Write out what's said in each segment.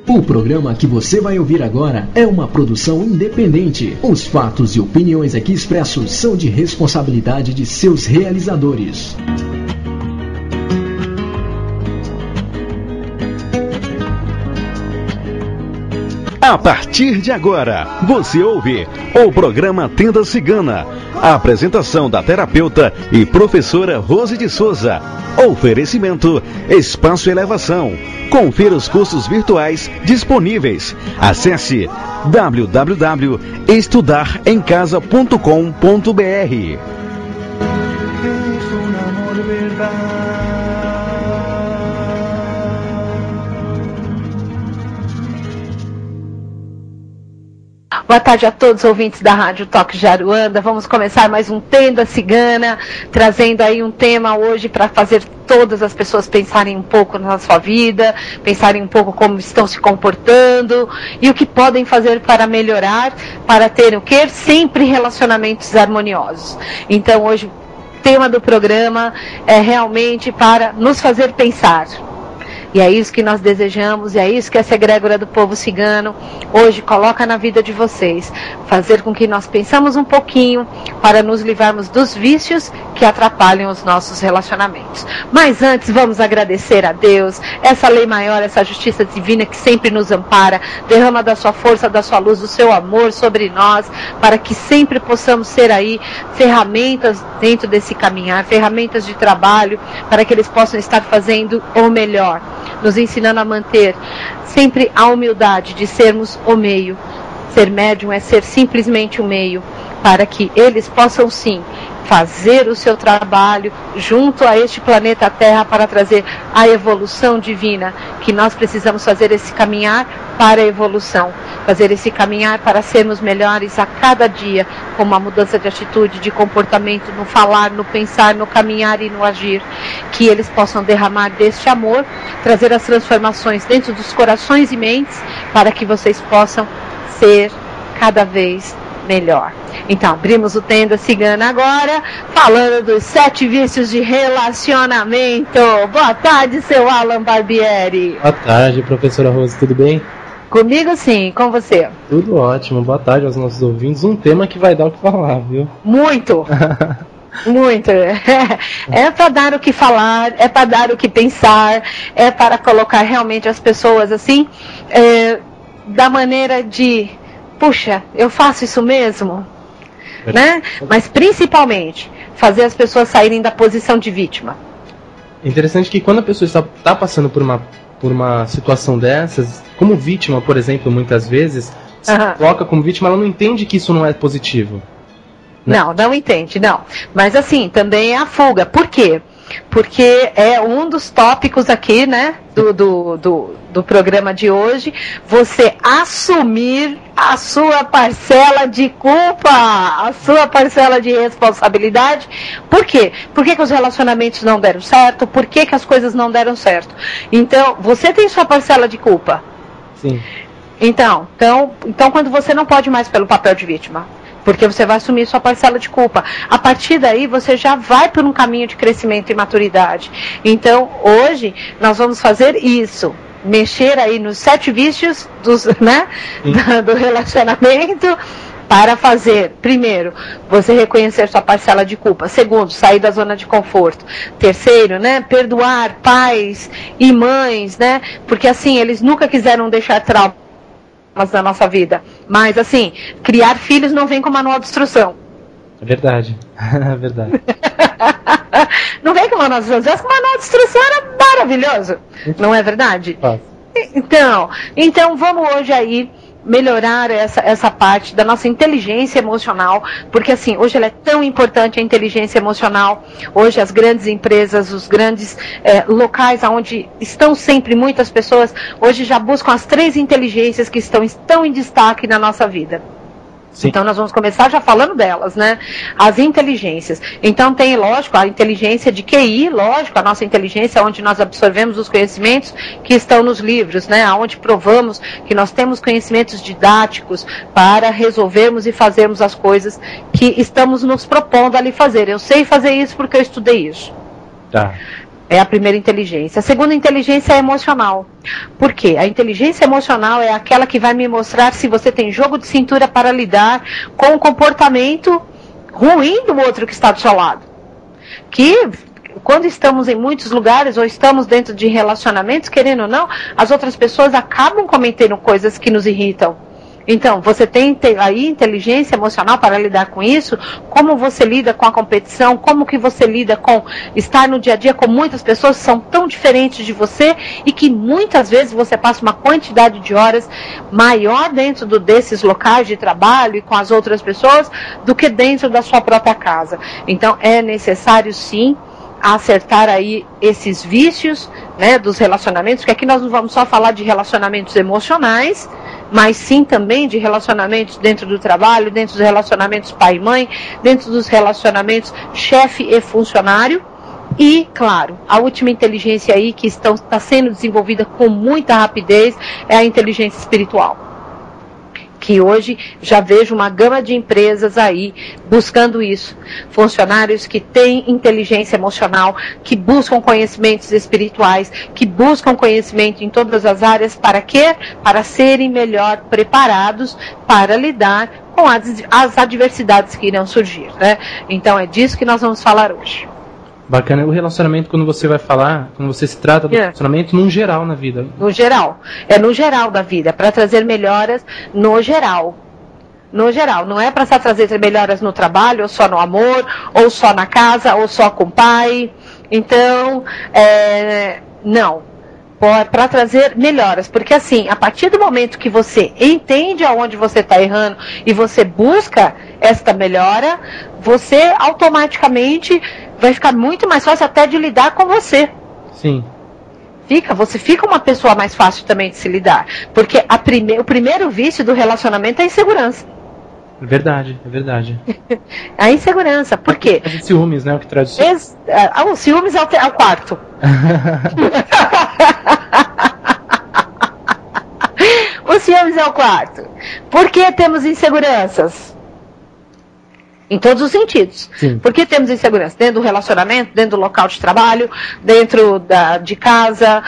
O programa que você vai ouvir agora é uma produção independente. Os fatos e opiniões aqui expressos são de responsabilidade de seus realizadores. A partir de agora, você ouve o programa Tenda Cigana. A apresentação da terapeuta e professora Rose de Souza. Oferecimento Espaço Elevação. Confira os cursos virtuais disponíveis. Acesse www.estudaremcasa.com.br. Boa tarde a todos os ouvintes da Rádio Toque de Aruanda. Vamos começar mais um Tenda Cigana, trazendo aí um tema hoje para fazer todas as pessoas pensarem um pouco na sua vida, pensarem um pouco como estão se comportando e o que podem fazer para melhorar, para ter o quê? Sempre relacionamentos harmoniosos. Então hoje o tema do programa é realmente para nos fazer pensar. E é isso que nós desejamos, e é isso que essa egrégora do povo cigano hoje coloca na vida de vocês. Fazer com que nós pensamos um pouquinho para nos livrarmos dos vícios que atrapalham os nossos relacionamentos. Mas antes vamos agradecer a Deus, essa lei maior, essa justiça divina que sempre nos ampara, derrama da sua força, da sua luz, do seu amor sobre nós, para que sempre possamos ser aí ferramentas dentro desse caminhar, ferramentas de trabalho, para que eles possam estar fazendo o melhor. Nos ensinando a manter sempre a humildade de sermos o meio. Ser médium é ser simplesmente o meio, para que eles possam sim fazer o seu trabalho junto a este planeta Terra para trazer a evolução divina, que nós precisamos fazer esse caminhar para a evolução, fazer esse caminhar para sermos melhores a cada dia, com uma mudança de atitude, de comportamento, no falar, no pensar, no caminhar e no agir, que eles possam derramar deste amor, trazer as transformações dentro dos corações e mentes, para que vocês possam ser cada vez melhor. Então, abrimos o Tenda Cigana agora, falando dos 7 vícios de relacionamento. Boa tarde, seu Alan Barbieri. Boa tarde, professora Rose, tudo bem? Comigo sim, com você. Tudo ótimo, boa tarde aos nossos ouvintes. Um tema que vai dar o que falar, viu? Muito! Muito. É para dar o que falar, é para dar o que pensar, é para colocar realmente as pessoas assim, da maneira de, puxa, eu faço isso mesmo? Né? Mas principalmente, fazer as pessoas saírem da posição de vítima. É interessante que quando a pessoa está passando por uma situação dessas, como vítima, por exemplo, muitas vezes, se coloca como vítima, ela não entende que isso não é positivo. Né? Não entende, não. Mas assim, também é a fuga. Por quê? Porque é um dos tópicos aqui, né, do programa de hoje, você assumir a sua parcela de culpa, a sua parcela de responsabilidade. Por quê? Por que os relacionamentos não deram certo? Por que as coisas não deram certo? Então, você tem sua parcela de culpa. Sim. Então, quando você não pode mais pelo papel de vítima, porque você vai assumir sua parcela de culpa. A partir daí, você já vai por um caminho de crescimento e maturidade. Então, hoje, nós vamos fazer isso. Mexer aí nos 7 vícios do relacionamento, para fazer, primeiro, você reconhecer sua parcela de culpa. Segundo, sair da zona de conforto. Terceiro, né, perdoar pais e mães, né, porque assim, eles nunca quiseram deixar trauma da nossa vida, mas assim, criar filhos não vem com manual de instrução. É verdade, é verdade. Não vem com manual de instrução, o manual de instrução era maravilhoso, não é verdade? Então vamos hoje aí melhorar essa parte da nossa inteligência emocional, porque assim, hoje ela é tão importante, a inteligência emocional. Hoje as grandes empresas, os grandes locais onde estão sempre muitas pessoas, hoje já buscam as 3 inteligências que estão em destaque na nossa vida. Sim. Então nós vamos começar já falando delas, né? As inteligências. Então tem, lógico, a inteligência de QI, lógico, a nossa inteligência onde nós absorvemos os conhecimentos que estão nos livros, né? Onde provamos que nós temos conhecimentos didáticos para resolvermos e fazermos as coisas que estamos nos propondo ali fazer. Eu sei fazer isso porque eu estudei isso. Tá. É a primeira inteligência. A segunda inteligência é emocional. Por quê? A inteligência emocional é aquela que vai me mostrar se você tem jogo de cintura para lidar com o comportamento ruim do outro que está do seu lado. Que quando estamos em muitos lugares ou estamos dentro de relacionamentos, querendo ou não, as outras pessoas acabam cometendo coisas que nos irritam. Então, você tem aí inteligência emocional para lidar com isso, como você lida com a competição, como que você lida com estar no dia a dia com muitas pessoas que são tão diferentes de você e que muitas vezes você passa uma quantidade de horas maior dentro desses locais de trabalho e com as outras pessoas do que dentro da sua própria casa. Então, é necessário sim acertar aí esses vícios, né, dos relacionamentos, porque aqui nós não vamos só falar de relacionamentos emocionais, mas sim também de relacionamentos dentro do trabalho, dentro dos relacionamentos pai e mãe, dentro dos relacionamentos chefe e funcionário. E, claro, a última inteligência aí que está sendo desenvolvida com muita rapidez é a inteligência espiritual. Que hoje já vejo uma gama de empresas aí buscando isso. Funcionários que têm inteligência emocional, que buscam conhecimentos espirituais, que buscam conhecimento em todas as áreas. Para quê? Para serem melhor preparados para lidar com as adversidades que irão surgir, né? Então é disso que nós vamos falar hoje. Bacana. O relacionamento, quando você vai falar, quando você se trata do relacionamento, num geral na vida. No geral. É no geral da vida, para trazer melhoras no geral. No geral. Não é para trazer melhoras no trabalho, ou só no amor, ou só na casa, ou só com o pai. Então, não. Para trazer melhoras. Porque assim, a partir do momento que você entende aonde você está errando e você busca esta melhora, você automaticamente vai ficar muito mais fácil até de lidar com você. Sim. Você fica uma pessoa mais fácil também de se lidar. Porque o primeiro vício do relacionamento é a insegurança. É verdade, é verdade. A insegurança, por quê? É ciúmes, né? O que traz o ciúmes é o quarto. O ciúmes é o quarto. Por que temos inseguranças? Em todos os sentidos. Sim. Por que temos insegurança? Dentro do relacionamento, dentro do local de trabalho, dentro de casa,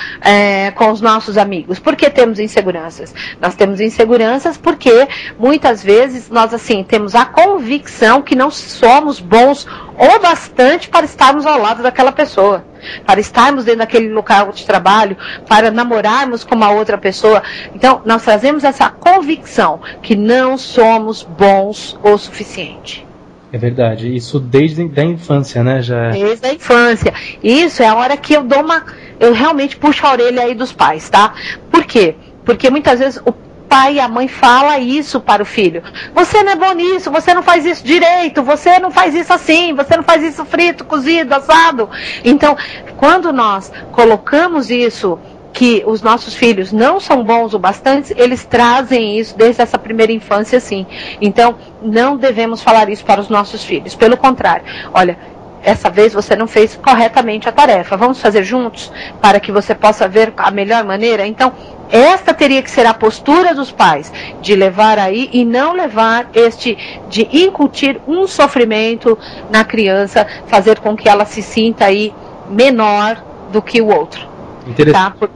com os nossos amigos. Por que temos inseguranças? Nós temos inseguranças porque muitas vezes nós assim temos a convicção que não somos bons o bastante para estarmos ao lado daquela pessoa, para estarmos dentro daquele local de trabalho, para namorarmos com uma outra pessoa. Então, nós trazemos essa convicção que não somos bons o suficiente. É verdade, isso desde a infância, né? Desde a infância. Isso é a hora que eu realmente puxo a orelha aí dos pais, tá? Por quê? Porque muitas vezes o pai e a mãe falam isso para o filho. Você não é bom nisso, você não faz isso direito, você não faz isso assim, você não faz isso frito, cozido, assado. Então, quando nós colocamos isso, que os nossos filhos não são bons o bastante, eles trazem isso desde essa primeira infância, sim. Então, não devemos falar isso para os nossos filhos. Pelo contrário, olha, essa vez você não fez corretamente a tarefa. Vamos fazer juntos para que você possa ver a melhor maneira? Então, esta teria que ser a postura dos pais, de levar aí e não levar de incutir um sofrimento na criança, fazer com que ela se sinta aí menor do que o outro. Interessante. Tá?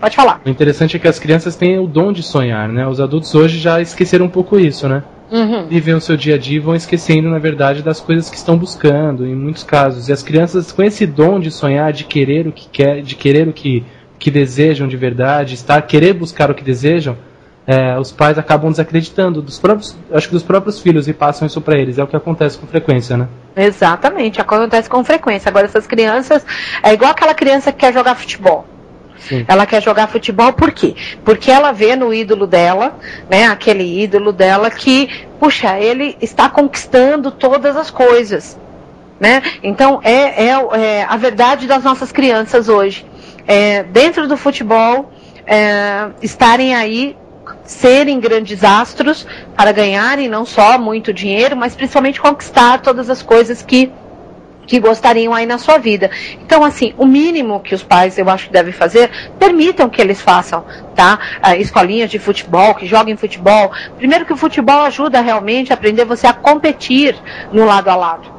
Pode falar. O interessante é que as crianças têm o dom de sonhar, né? Os adultos hoje já esqueceram um pouco isso, né? Vivem o seu dia a dia e vão esquecendo, na verdade, das coisas que estão buscando, em muitos casos. E as crianças com esse dom de sonhar, de querer o que quer, de querer o que desejam de verdade, querer buscar o que desejam, os pais acabam desacreditando dos próprios filhos e passam isso para eles. É o que acontece com frequência, né? Exatamente, acontece com frequência. Agora essas crianças, é igual aquela criança que quer jogar futebol. Sim. Ela quer jogar futebol por quê? Porque ela vê no ídolo dela, né, aquele ídolo dela que, puxa, ele está conquistando todas as coisas, né? Então é a verdade das nossas crianças hoje. Dentro do futebol, estarem aí, serem grandes astros para ganharem não só muito dinheiro, mas principalmente conquistar todas as coisas que gostariam aí na sua vida. Então, assim, o mínimo que os pais, eu acho que devem fazer, permitam que eles façam, tá? Escolinhas de futebol, que joguem futebol. Primeiro que o futebol ajuda realmente a aprender você a competir no lado a lado.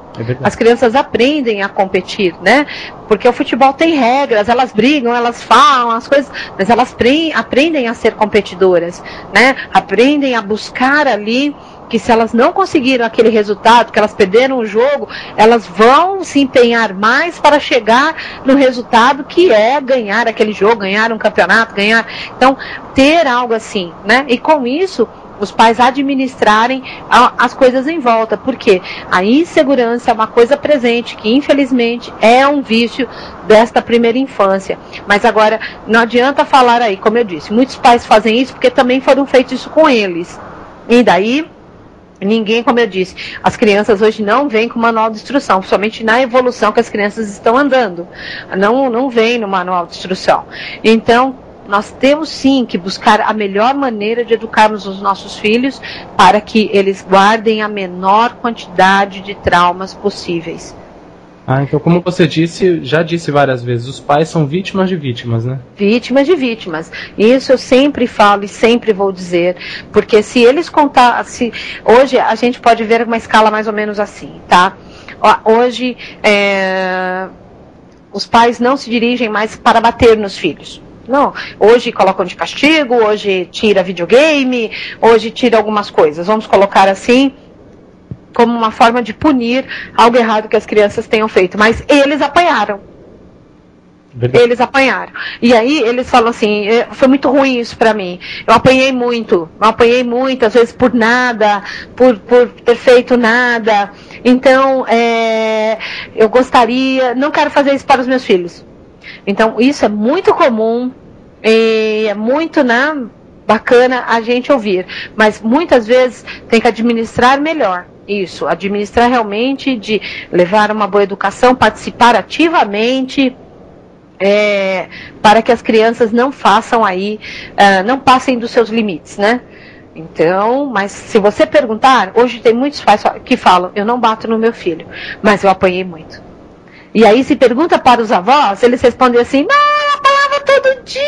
As crianças aprendem a competir, né? Porque o futebol tem regras, elas brigam, elas falam as coisas, mas elas aprendem a ser competidoras, né? Aprendem a buscar ali que se elas não conseguiram aquele resultado, que elas perderam o jogo, elas vão se empenhar mais para chegar no resultado que é ganhar aquele jogo, ganhar um campeonato, ganhar... Então, ter algo assim, né? E com isso, os pais administrarem as coisas em volta, porque a insegurança é uma coisa presente, que infelizmente é um vício desta primeira infância. Mas agora, não adianta falar aí, como eu disse, muitos pais fazem isso porque também foram feitos isso com eles. E daí... Ninguém, como eu disse, as crianças hoje não vêm com manual de instrução, somente na evolução que as crianças estão andando. Não vem no manual de instrução. Então, nós temos sim que buscar a melhor maneira de educarmos os nossos filhos para que eles guardem a menor quantidade de traumas possíveis. Então como você disse, já disse várias vezes, os pais são vítimas de vítimas, né? Vítimas de vítimas. Isso eu sempre falo e sempre vou dizer, porque se eles contassem... Hoje a gente pode ver uma escala mais ou menos assim, tá? Hoje os pais não se dirigem mais para bater nos filhos. Não, hoje colocam de castigo, hoje tira videogame, hoje tira algumas coisas. Vamos colocar assim... como uma forma de punir algo errado que as crianças tenham feito. Mas eles apanharam. Verdade. Eles apanharam. E aí eles falam assim, foi muito ruim isso pra mim. Eu apanhei muito, às vezes por nada, por ter feito nada. Então, eu gostaria, não quero fazer isso para os meus filhos. Então, isso é muito comum, e é muito, bacana a gente ouvir. Mas muitas vezes tem que administrar melhor. Isso, administrar realmente, de levar uma boa educação, participar ativamente, para que as crianças não façam aí, não passem dos seus limites, né? Então, mas se você perguntar, hoje tem muitos pais que falam, eu não bato no meu filho, mas eu apanhei muito. E aí se pergunta para os avós, eles respondem assim, não, eu apanhava todo dia.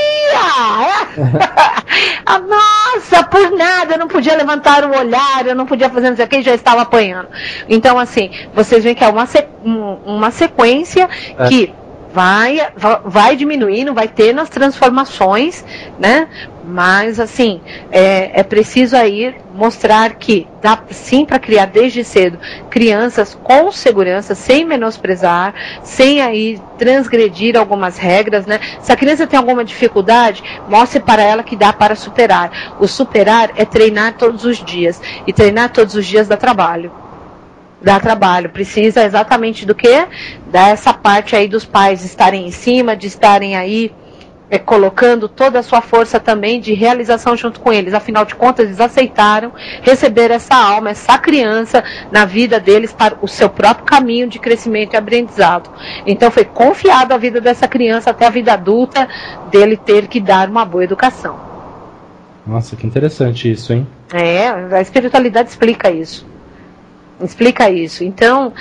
Nossa, por nada, eu não podia levantar o olhar, eu não podia fazer não sei o que, já estava apanhando. Então, assim, vocês veem que é uma sequência que vai diminuindo, vai ter nas transformações, né? Mas, assim, é preciso aí mostrar que dá sim para criar desde cedo crianças com segurança, sem menosprezar, sem aí transgredir algumas regras, né? Se a criança tem alguma dificuldade, mostre para ela que dá para superar. O superar é treinar todos os dias, e treinar todos os dias dá trabalho. Precisa exatamente do quê? Dessa parte aí dos pais estarem em cima, de estarem aí colocando toda a sua força também de realização junto com eles. Afinal de contas, eles aceitaram receber essa alma, essa criança na vida deles para o seu próprio caminho de crescimento e aprendizado. Então foi confiado a vida dessa criança até a vida adulta dele ter que dar uma boa educação. Nossa, que interessante isso, hein? A espiritualidade explica isso. Então,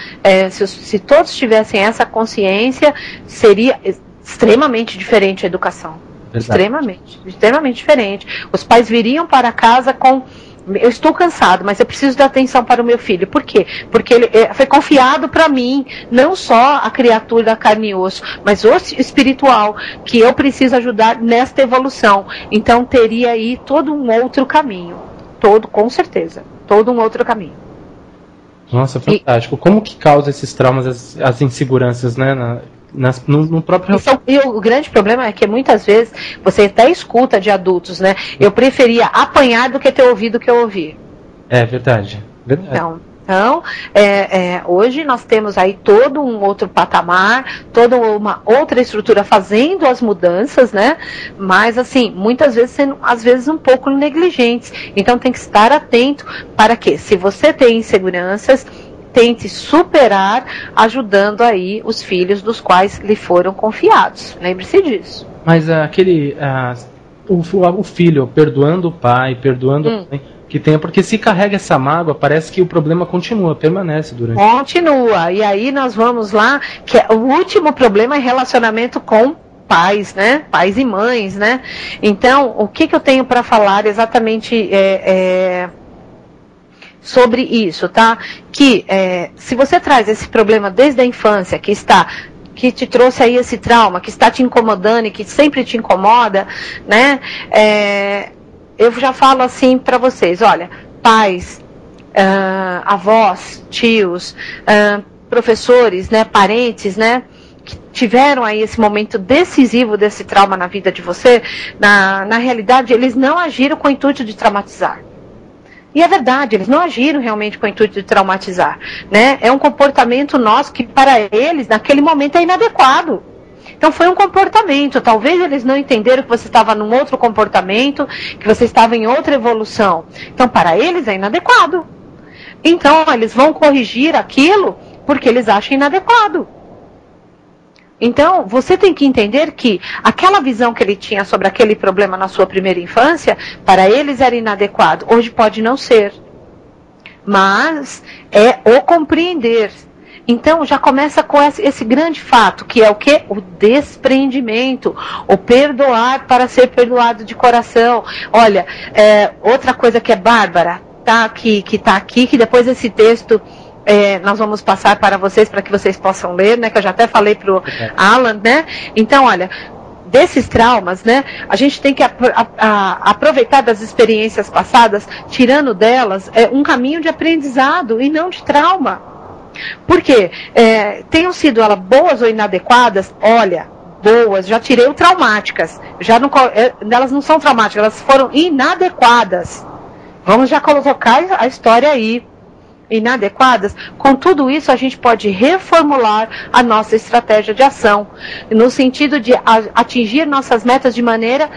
se todos tivessem essa consciência, seria extremamente diferente a educação. Extremamente diferente. Os pais viriam para casa com, eu estou cansado, mas eu preciso dar atenção para o meu filho. Por quê? Porque ele foi confiado para mim, não só a criatura da carne e osso, mas o espiritual, que eu preciso ajudar nesta evolução. Então teria aí todo um outro caminho. Com certeza. Todo um outro caminho. Nossa, fantástico. Como que causa esses traumas, as inseguranças, né? No próprio... E o grande problema é que muitas vezes você até escuta de adultos, né? Eu preferia apanhar do que ter ouvido o que eu ouvi. É verdade. Então, hoje nós temos aí todo um outro patamar, toda uma outra estrutura fazendo as mudanças, né? Mas, assim, muitas vezes sendo, às vezes, um pouco negligentes. Então, tem que estar atento para que, se você tem inseguranças, tente superar, ajudando aí os filhos dos quais lhe foram confiados. Lembre-se disso. Mas o filho perdoando o pai, perdoando a mãe, que tenha, porque se carrega essa mágoa, parece que o problema permanece durante. Continua. E aí nós vamos lá, que o último problema é relacionamento com pais, né? Pais e mães, né? Então, o que eu tenho para falar exatamente sobre isso, tá? Que se você traz esse problema desde a infância, que te trouxe aí esse trauma, que está te incomodando e que sempre te incomoda, né? Eu já falo assim para vocês, olha, pais, avós, tios, professores, né, parentes, né, que tiveram aí esse momento decisivo desse trauma na vida de você, na realidade eles não agiram com o intuito de traumatizar. E é verdade, eles não agiram realmente com o intuito de traumatizar, né? É um comportamento nosso que para eles, naquele momento, é inadequado. Então foi um comportamento, talvez eles não entenderam que você estava num outro comportamento, que você estava em outra evolução. Então para eles é inadequado. Então eles vão corrigir aquilo porque eles acham inadequado. Então, você tem que entender que aquela visão que ele tinha sobre aquele problema na sua primeira infância, para eles era inadequado. Hoje pode não ser. Mas é o compreender. Então, já começa com esse grande fato, que é o quê? O desprendimento. O perdoar para ser perdoado de coração. Olha, outra coisa que é bárbara, tá? Que está aqui, que depois esse texto... nós vamos passar para vocês, para que vocês possam ler, né, que eu já até falei para o Alan, né, então olha, desses traumas, né, a gente tem que aproveitar das experiências passadas, tirando delas um caminho de aprendizado e não de trauma, porque tenham sido elas boas ou inadequadas, olha, boas, já tirei o traumáticas, elas não são traumáticas, elas foram inadequadas, vamos já colocar a história aí, inadequadas, com tudo isso a gente pode reformular a nossa estratégia de ação, no sentido de atingir nossas metas de maneira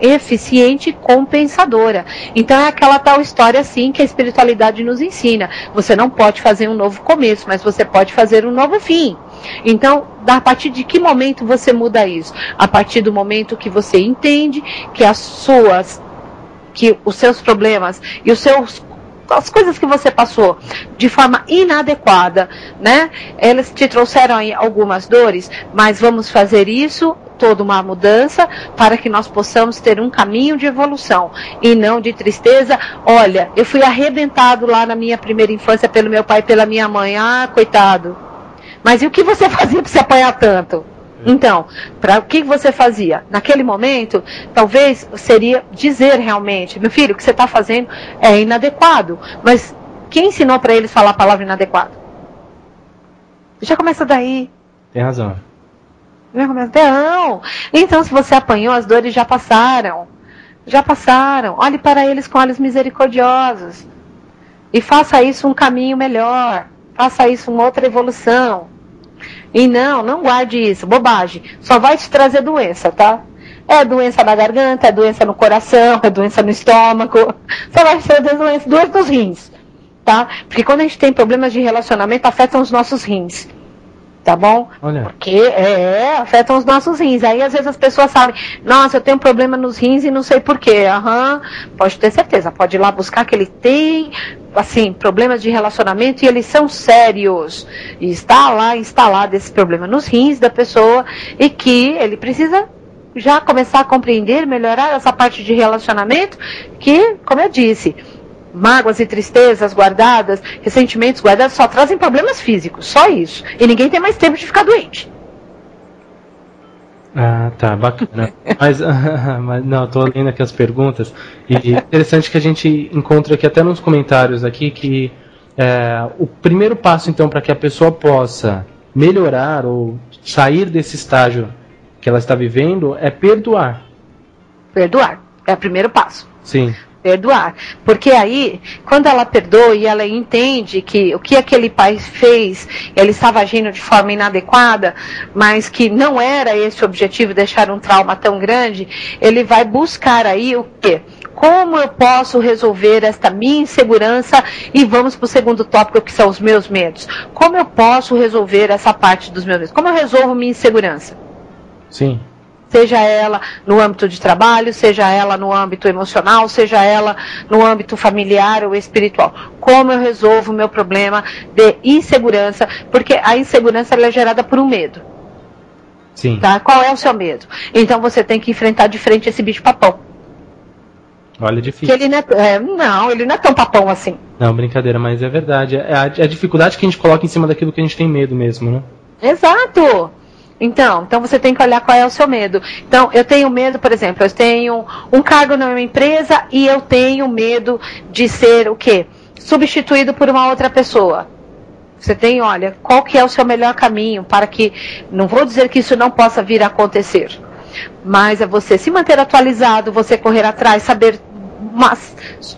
eficiente e compensadora. Então é aquela tal história assim que a espiritualidade nos ensina. Você não pode fazer um novo começo, mas você pode fazer um novo fim. Então, a partir de que momento você muda isso? A partir do momento que você entende que os seus problemas e as coisas que você passou de forma inadequada, né? Elas te trouxeram aí algumas dores, mas vamos fazer isso, toda uma mudança, para que nós possamos ter um caminho de evolução, e não de tristeza. Olha, eu fui arrebentado lá na minha primeira infância pelo meu pai e pela minha mãe, coitado. Mas e o que você fazia para se apanhar tanto? Então, o que você fazia? Naquele momento, talvez seria dizer realmente, meu filho, o que você está fazendo é inadequado. Mas quem ensinou para eles falar a palavra inadequado? Já começa daí. Tem razão. Já começa não. Então, se você apanhou, as dores já passaram. Já passaram. Olhe para eles com olhos misericordiosos. E faça isso um caminho melhor. Faça isso uma outra evolução. E não guarde isso, bobagem. Só vai te trazer doença, tá? É doença na garganta, é doença no coração, é doença no estômago. Só vai te trazer doença nos rins, tá? Porque quando a gente tem problemas de relacionamento, afetam os nossos rins. Tá bom? Olha. Porque afetam os nossos rins. Aí às vezes as pessoas sabem, nossa, eu tenho um problema nos rins e não sei porquê. Pode ter certeza, pode ir lá buscar que ele tem, assim, problemas de relacionamento e eles são sérios. E está lá instalado esse problema nos rins da pessoa e que ele precisa já começar a compreender, melhorar essa parte de relacionamento que, como eu disse, mágoas e tristezas guardadas, ressentimentos guardados só trazem problemas físicos, só isso. E ninguém tem mais tempo de ficar doente. Tá, bacana. mas não, tô lendo aqui as perguntas. E interessante que a gente encontra aqui até nos comentários aqui que o primeiro passo então para que a pessoa possa melhorar ou sair desse estágio que ela está vivendo é perdoar. Perdoar é o primeiro passo. Sim. Perdoar, porque aí, quando ela perdoa e ela entende que o que aquele pai fez, ele estava agindo de forma inadequada, mas que não era esse o objetivo, deixar um trauma tão grande, ele vai buscar aí o quê? Como eu posso resolver esta minha insegurança? E vamos para o segundo tópico, que são os meus medos. Como eu posso resolver essa parte dos meus medos? Como eu resolvo minha insegurança? Sim. Seja ela no âmbito de trabalho, seja ela no âmbito emocional, seja ela no âmbito familiar ou espiritual. Como eu resolvo o meu problema de insegurança? Porque a insegurança ela é gerada por um medo. Sim. Tá? Qual é o seu medo? Então você tem que enfrentar de frente esse bicho papão. Olha, difícil. Que ele não é tão papão assim. Não, brincadeira, mas é verdade. É a dificuldade que a gente coloca em cima daquilo que a gente tem medo mesmo, né? Exato! Então você tem que olhar qual é o seu medo. Então, eu tenho medo, por exemplo, eu tenho um cargo na minha empresa e eu tenho medo de ser o quê? Substituído por uma outra pessoa. Você tem, olha, qual que é o seu melhor caminho para que, não vou dizer que isso não possa vir a acontecer, mas é você se manter atualizado, você correr atrás, saber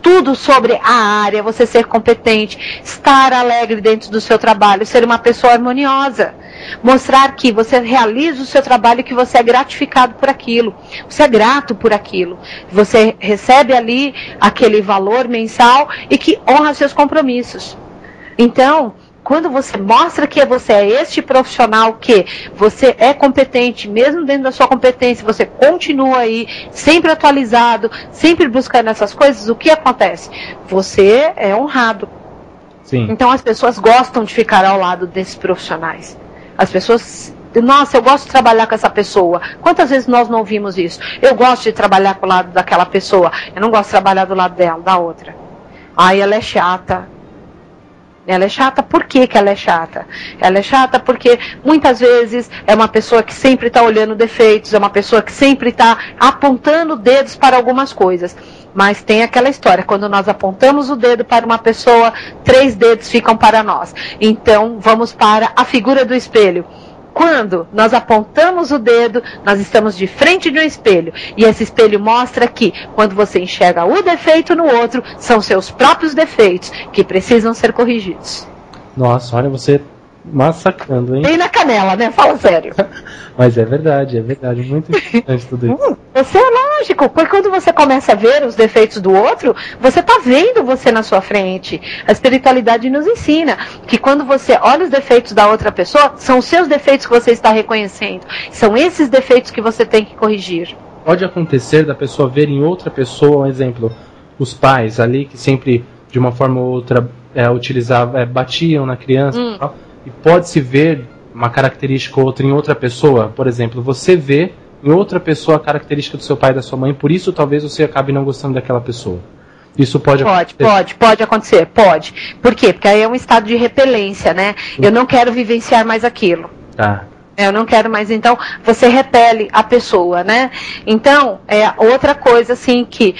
tudo sobre a área, você ser competente, estar alegre dentro do seu trabalho, ser uma pessoa harmoniosa, mostrar que você realiza o seu trabalho e que você é gratificado por aquilo, você é grato por aquilo, você recebe ali aquele valor mensal e que honra seus compromissos. Então, quando você mostra que você é este profissional, que você é competente, mesmo dentro da sua competência, você continua aí, sempre atualizado, sempre buscando essas coisas, o que acontece? Você é honrado. Sim. Então as pessoas gostam de ficar ao lado desses profissionais. As pessoas, nossa, eu gosto de trabalhar com essa pessoa. Quantas vezes nós não ouvimos isso? Eu gosto de trabalhar com o lado daquela pessoa, eu não gosto de trabalhar do lado dela, da outra. Ai, ela é chata. Ela é chata, por que ela é chata? Ela é chata porque muitas vezes é uma pessoa que sempre está olhando defeitos, é uma pessoa que sempre está apontando dedos para algumas coisas. Mas tem aquela história, quando nós apontamos o dedo para uma pessoa, 3 dedos ficam para nós. Então vamos para a figura do espelho. Quando nós apontamos o dedo, nós estamos de frente de um espelho. E esse espelho mostra que, quando você enxerga o defeito no outro, são seus próprios defeitos que precisam ser corrigidos. Nossa, olha, você massacrando, hein? Bem na canela, né? Fala sério. Mas é verdade, muito importante tudo isso. Você é lógico, porque quando você começa a ver os defeitos do outro, você está vendo você na sua frente. A espiritualidade nos ensina que quando você olha os defeitos da outra pessoa, são os seus defeitos que você está reconhecendo. São esses defeitos que você tem que corrigir. Pode acontecer da pessoa ver em outra pessoa, um exemplo, os pais ali que sempre, de uma forma ou outra, batiam na criança e tal. E pode-se ver uma característica ou outra em outra pessoa. Por exemplo, você vê em outra pessoa a característica do seu pai e da sua mãe, por isso talvez você acabe não gostando daquela pessoa. Isso pode acontecer? Pode acontecer, pode. Por quê? Porque aí é um estado de repelência, né? Eu não quero vivenciar mais aquilo. Tá. Eu não quero mais, então você repele a pessoa, né? Então, outra coisa assim que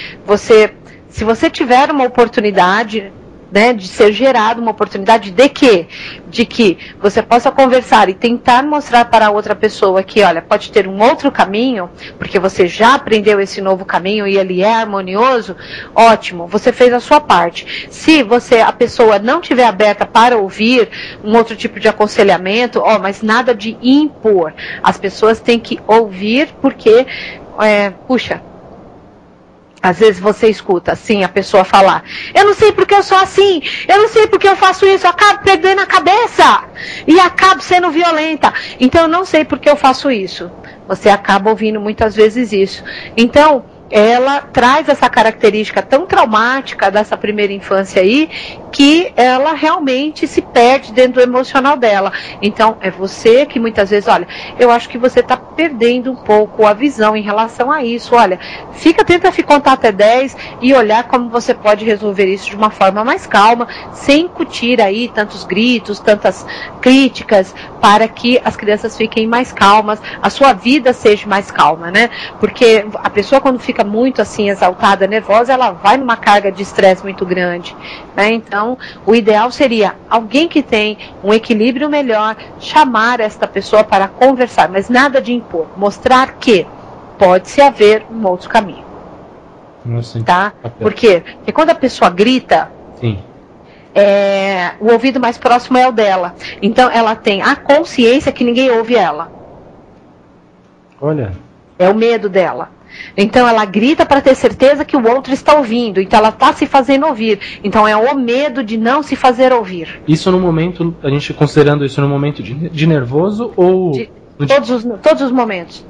se você tiver uma oportunidade, né, de ser gerada uma oportunidade de que você possa conversar e tentar mostrar para a outra pessoa que, olha, pode ter um outro caminho, porque você já aprendeu esse novo caminho e ele é harmonioso, ótimo, você fez a sua parte. Se a pessoa não estiver aberta para ouvir um outro tipo de aconselhamento, mas nada de impor. As pessoas têm que ouvir porque, às vezes você escuta assim a pessoa falar, eu não sei porque eu sou assim, eu não sei porque eu faço isso, eu acabo perdendo a cabeça e acabo sendo violenta, então eu não sei porque eu faço isso. Você acaba ouvindo muitas vezes isso. Então, ela traz essa característica tão traumática dessa primeira infância aí, que ela realmente se perde dentro do emocional dela. Então, é você que muitas vezes, olha, eu acho que você está perdendo um pouco a visão em relação a isso. Olha, tenta contar até 10 e olhar como você pode resolver isso de uma forma mais calma, sem incutir aí tantos gritos, tantas críticas, para que as crianças fiquem mais calmas, a sua vida seja mais calma, né? Porque a pessoa, quando fica muito assim exaltada, nervosa, ela vai numa carga de estresse muito grande, né? Então, o ideal seria alguém que tem um equilíbrio melhor, chamar esta pessoa para conversar, mas nada de impor, mostrar que pode-se haver um outro caminho. Nossa, tá? Por quê? Porque quando a pessoa grita, sim, o ouvido mais próximo é o dela. Então ela tem a consciência que ninguém ouve ela. Olha. É o medo dela. Então ela grita para ter certeza que o outro está ouvindo. Então ela está se fazendo ouvir. Então é o medo de não se fazer ouvir. Isso no momento, a gente considerando isso no momento de nervoso ou... Todos os momentos.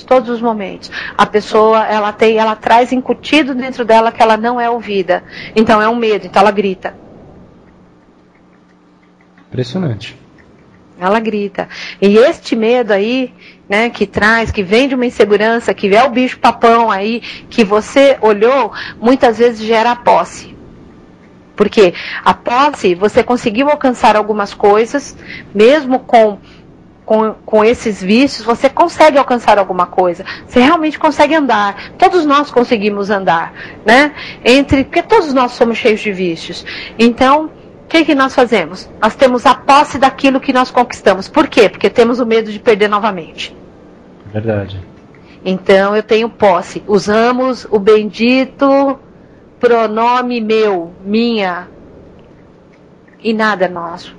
Todos os momentos. A pessoa, ela traz incutido dentro dela que ela não é ouvida. Então é um medo, então ela grita. Impressionante. Ela grita. E este medo aí, né, que vem de uma insegurança, que é o bicho papão aí, que você olhou, muitas vezes gera a posse. Porque a posse, você conseguiu alcançar algumas coisas, mesmo com esses vícios, você consegue alcançar alguma coisa. Você realmente consegue andar. Todos nós conseguimos andar, né? Porque todos nós somos cheios de vícios. Então, o que nós fazemos? Nós temos a posse daquilo que nós conquistamos. Por quê? Porque temos o medo de perder novamente. Verdade. Então, eu tenho posse. Usamos o bendito pronome meu, minha, e nada é nosso.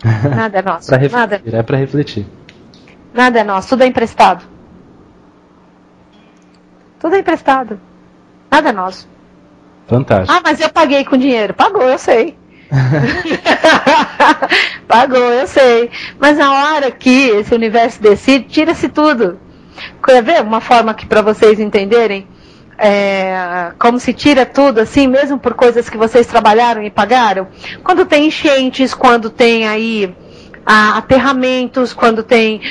Nada é nosso. É para refletir. Nada é nosso, tudo é emprestado. Tudo é emprestado. Nada é nosso. Fantástico. Ah, mas eu paguei com dinheiro. Pagou, eu sei. Pagou, eu sei. Mas na hora que esse universo decide, tira-se tudo. Quer ver uma forma que para vocês entenderem? Como se tira tudo assim, mesmo por coisas que vocês trabalharam e pagaram? Quando tem enchentes, quando tem aí aterramentos, quando tem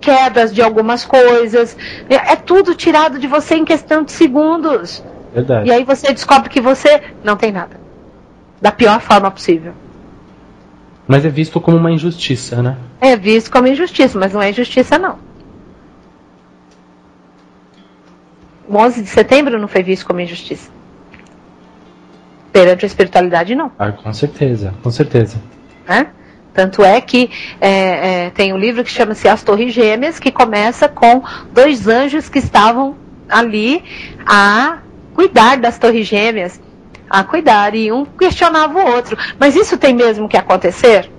quedas de algumas coisas, é tudo tirado de você em questão de segundos. Verdade. E aí você descobre que você não tem nada, da pior forma possível. Mas é visto como uma injustiça, né? É visto como injustiça, mas não é injustiça não. O 11 de setembro não foi visto como injustiça. Perante a espiritualidade, não. Com certeza, com certeza. Tanto é que tem um livro que chama-se As Torres Gêmeas, que começa com 2 anjos que estavam ali a cuidar das Torres Gêmeas. A cuidar, e um questionava o outro. Mas isso tem mesmo que acontecer?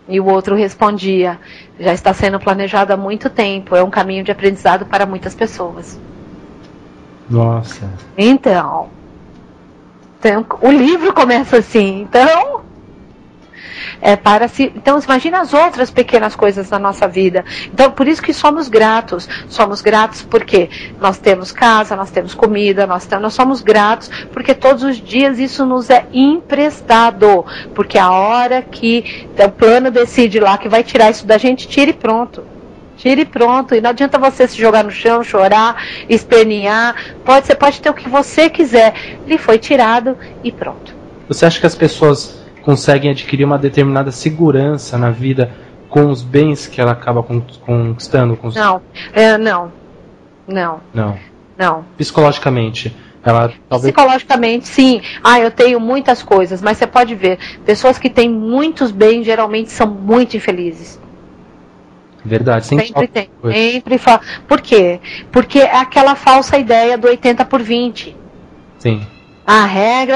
E o outro respondia: já está sendo planejado há muito tempo, é um caminho de aprendizado para muitas pessoas. Nossa. Então, o livro começa assim. Então, imagina as outras pequenas coisas da nossa vida. Então, por isso que somos gratos. Somos gratos porque nós temos casa, nós temos comida, nós somos gratos porque todos os dias isso nos é emprestado. Porque a hora que o plano decide lá que vai tirar isso da gente, tire e pronto. Tire e pronto. E não adianta você se jogar no chão, chorar, espernear. Você pode ter o que você quiser. Ele foi tirado e pronto. Você acha que as pessoas conseguem adquirir uma determinada segurança na vida com os bens que ela acaba conquistando? Não. Psicologicamente, ela talvez... Psicologicamente, sim. Eu tenho muitas coisas, mas você pode ver, pessoas que têm muitos bens geralmente são muito infelizes. Verdade, sempre tem. Sempre fala. Por quê? Porque é aquela falsa ideia do 80 por 20. Sim.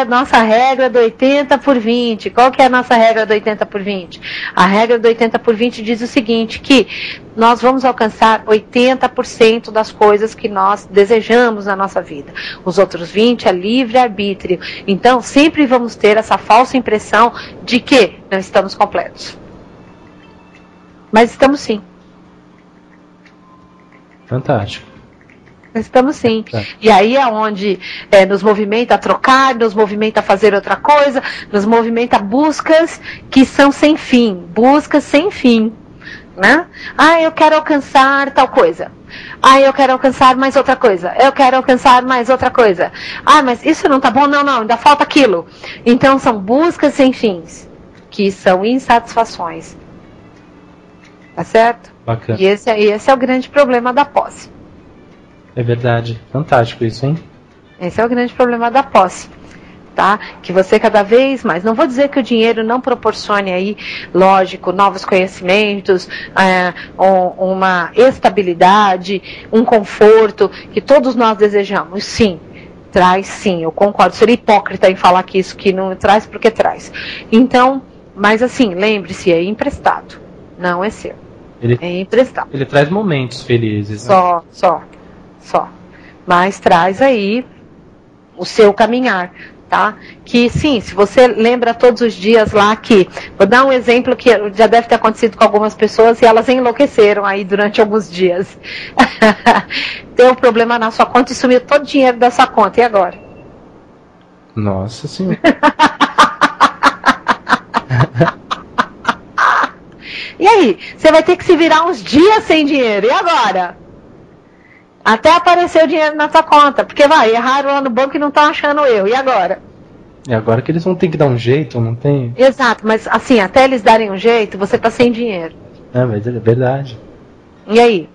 Nossa regra do 80 por 20. Qual que é a nossa regra do 80 por 20? A regra do 80 por 20 diz o seguinte, que nós vamos alcançar 80% das coisas que nós desejamos na nossa vida. Os outros 20% é livre-arbítrio. Então, sempre vamos ter essa falsa impressão de que não estamos completos. Mas estamos sim. Fantástico. Estamos sim. E aí é onde nos movimenta a trocar, nos movimenta a fazer outra coisa, nos movimenta buscas que são sem fim. Buscas sem fim. Né? Eu quero alcançar tal coisa. Eu quero alcançar mais outra coisa. Eu quero alcançar mais outra coisa. Mas isso não tá bom? Não, ainda falta aquilo. Então são buscas sem fins, que são insatisfações. Tá certo? Bacana. E esse é o grande problema da posse. É verdade. Fantástico isso, hein? Esse é o grande problema da posse. Tá? Que você cada vez mais... Não vou dizer que o dinheiro não proporcione aí, lógico, novos conhecimentos, uma estabilidade, um conforto, que todos nós desejamos. Sim, traz sim, eu concordo. Seria hipócrita em falar que isso que não traz, porque traz. Então, mas assim, lembre-se, é emprestado. Não é seu. É emprestado. Ele traz momentos felizes. Só. Mas traz aí o seu caminhar, tá? Que sim, se você lembra todos os dias lá que... Vou dar um exemplo que já deve ter acontecido com algumas pessoas e elas enlouqueceram aí durante alguns dias. Deu um problema na sua conta e sumiu todo o dinheiro da sua conta. E agora? Nossa Senhora. E aí? Você vai ter que se virar uns dias sem dinheiro. E agora? Até aparecer o dinheiro na tua conta. Porque erraram lá no banco e não estão achando eu. E agora? E agora que eles vão ter que dar um jeito, não tem? Exato, mas assim, até eles darem um jeito, você tá sem dinheiro. Mas é verdade. E aí?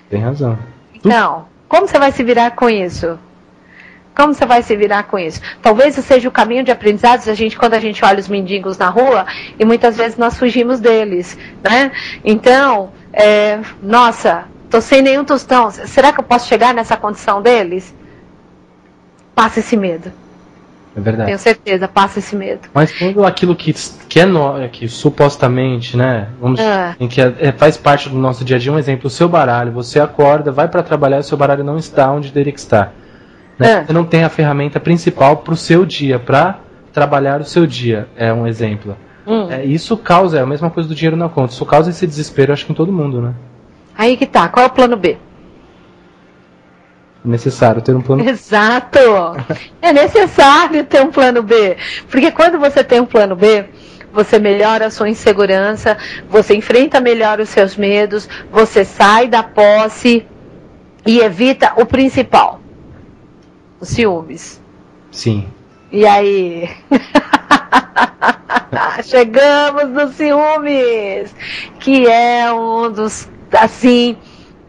Tem razão. Então, como você vai se virar com isso? Como você vai se virar com isso? Talvez seja o caminho de aprendizados quando a gente olha os mendigos na rua, e muitas vezes nós fugimos deles, né? Então, nossa, tô sem nenhum tostão. Será que eu posso chegar nessa condição deles? Passa esse medo. É verdade. Tenho certeza, passa esse medo. Mas quando aquilo que que supostamente, né, faz parte do nosso dia a dia, um exemplo, o seu baralho, você acorda, vai para trabalhar e o seu baralho não está onde teria que estar. Né? Você não tem a ferramenta principal para o seu dia, para trabalhar o seu dia, é um exemplo. Isso causa, é a mesma coisa do dinheiro na conta, isso causa esse desespero, acho que em todo mundo, né? Aí que tá, qual é o plano B? É necessário ter um plano B. Exato! É necessário ter um plano B. Porque quando você tem um plano B, você melhora a sua insegurança, você enfrenta melhor os seus medos, você sai da posse e evita o principal, os ciúmes. Sim. E aí? Chegamos nos ciúmes, que é um dos, assim,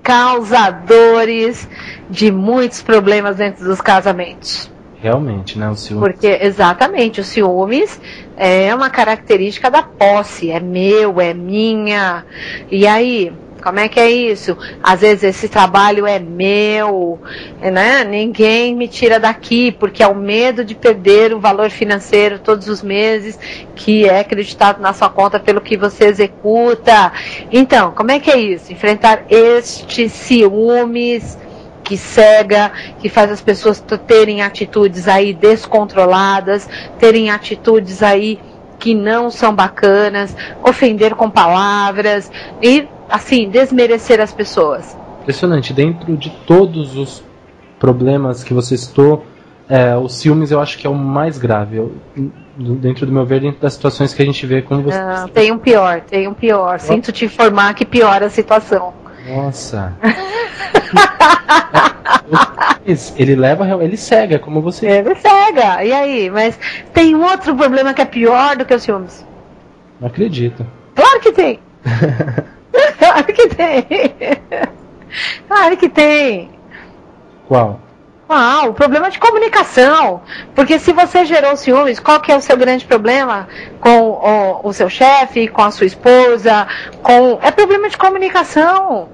causadores de muitos problemas dentro dos casamentos. Realmente, né? O ciúmes. Porque, exatamente, o ciúmes é uma característica da posse. É meu, é minha. E aí, como é que é isso? Às vezes esse trabalho é meu, né? Ninguém me tira daqui, porque é o medo de perder o valor financeiro todos os meses, que é acreditado na sua conta pelo que você executa. Então, como é que é isso? Enfrentar estes ciúmes que cega, que faz as pessoas terem atitudes aí descontroladas, terem atitudes aí que não são bacanas, ofender com palavras e, assim, desmerecer as pessoas. Impressionante. Dentro de todos os problemas que você citou, os ciúmes eu acho que é o mais grave. Dentro do meu ver, dentro das situações que a gente vê, como você... Não, tem um pior. Sinto te informar que piora a situação. Nossa. Ele cega, como você... Ele cega. E aí? Mas tem um outro problema que é pior do que os ciúmes. Não acredito. Claro que tem. Claro que tem. Claro que tem. Qual? O problema de comunicação. Porque se você gerou ciúmes, qual que é o seu grande problema com o seu chefe, com a sua esposa? É problema de comunicação.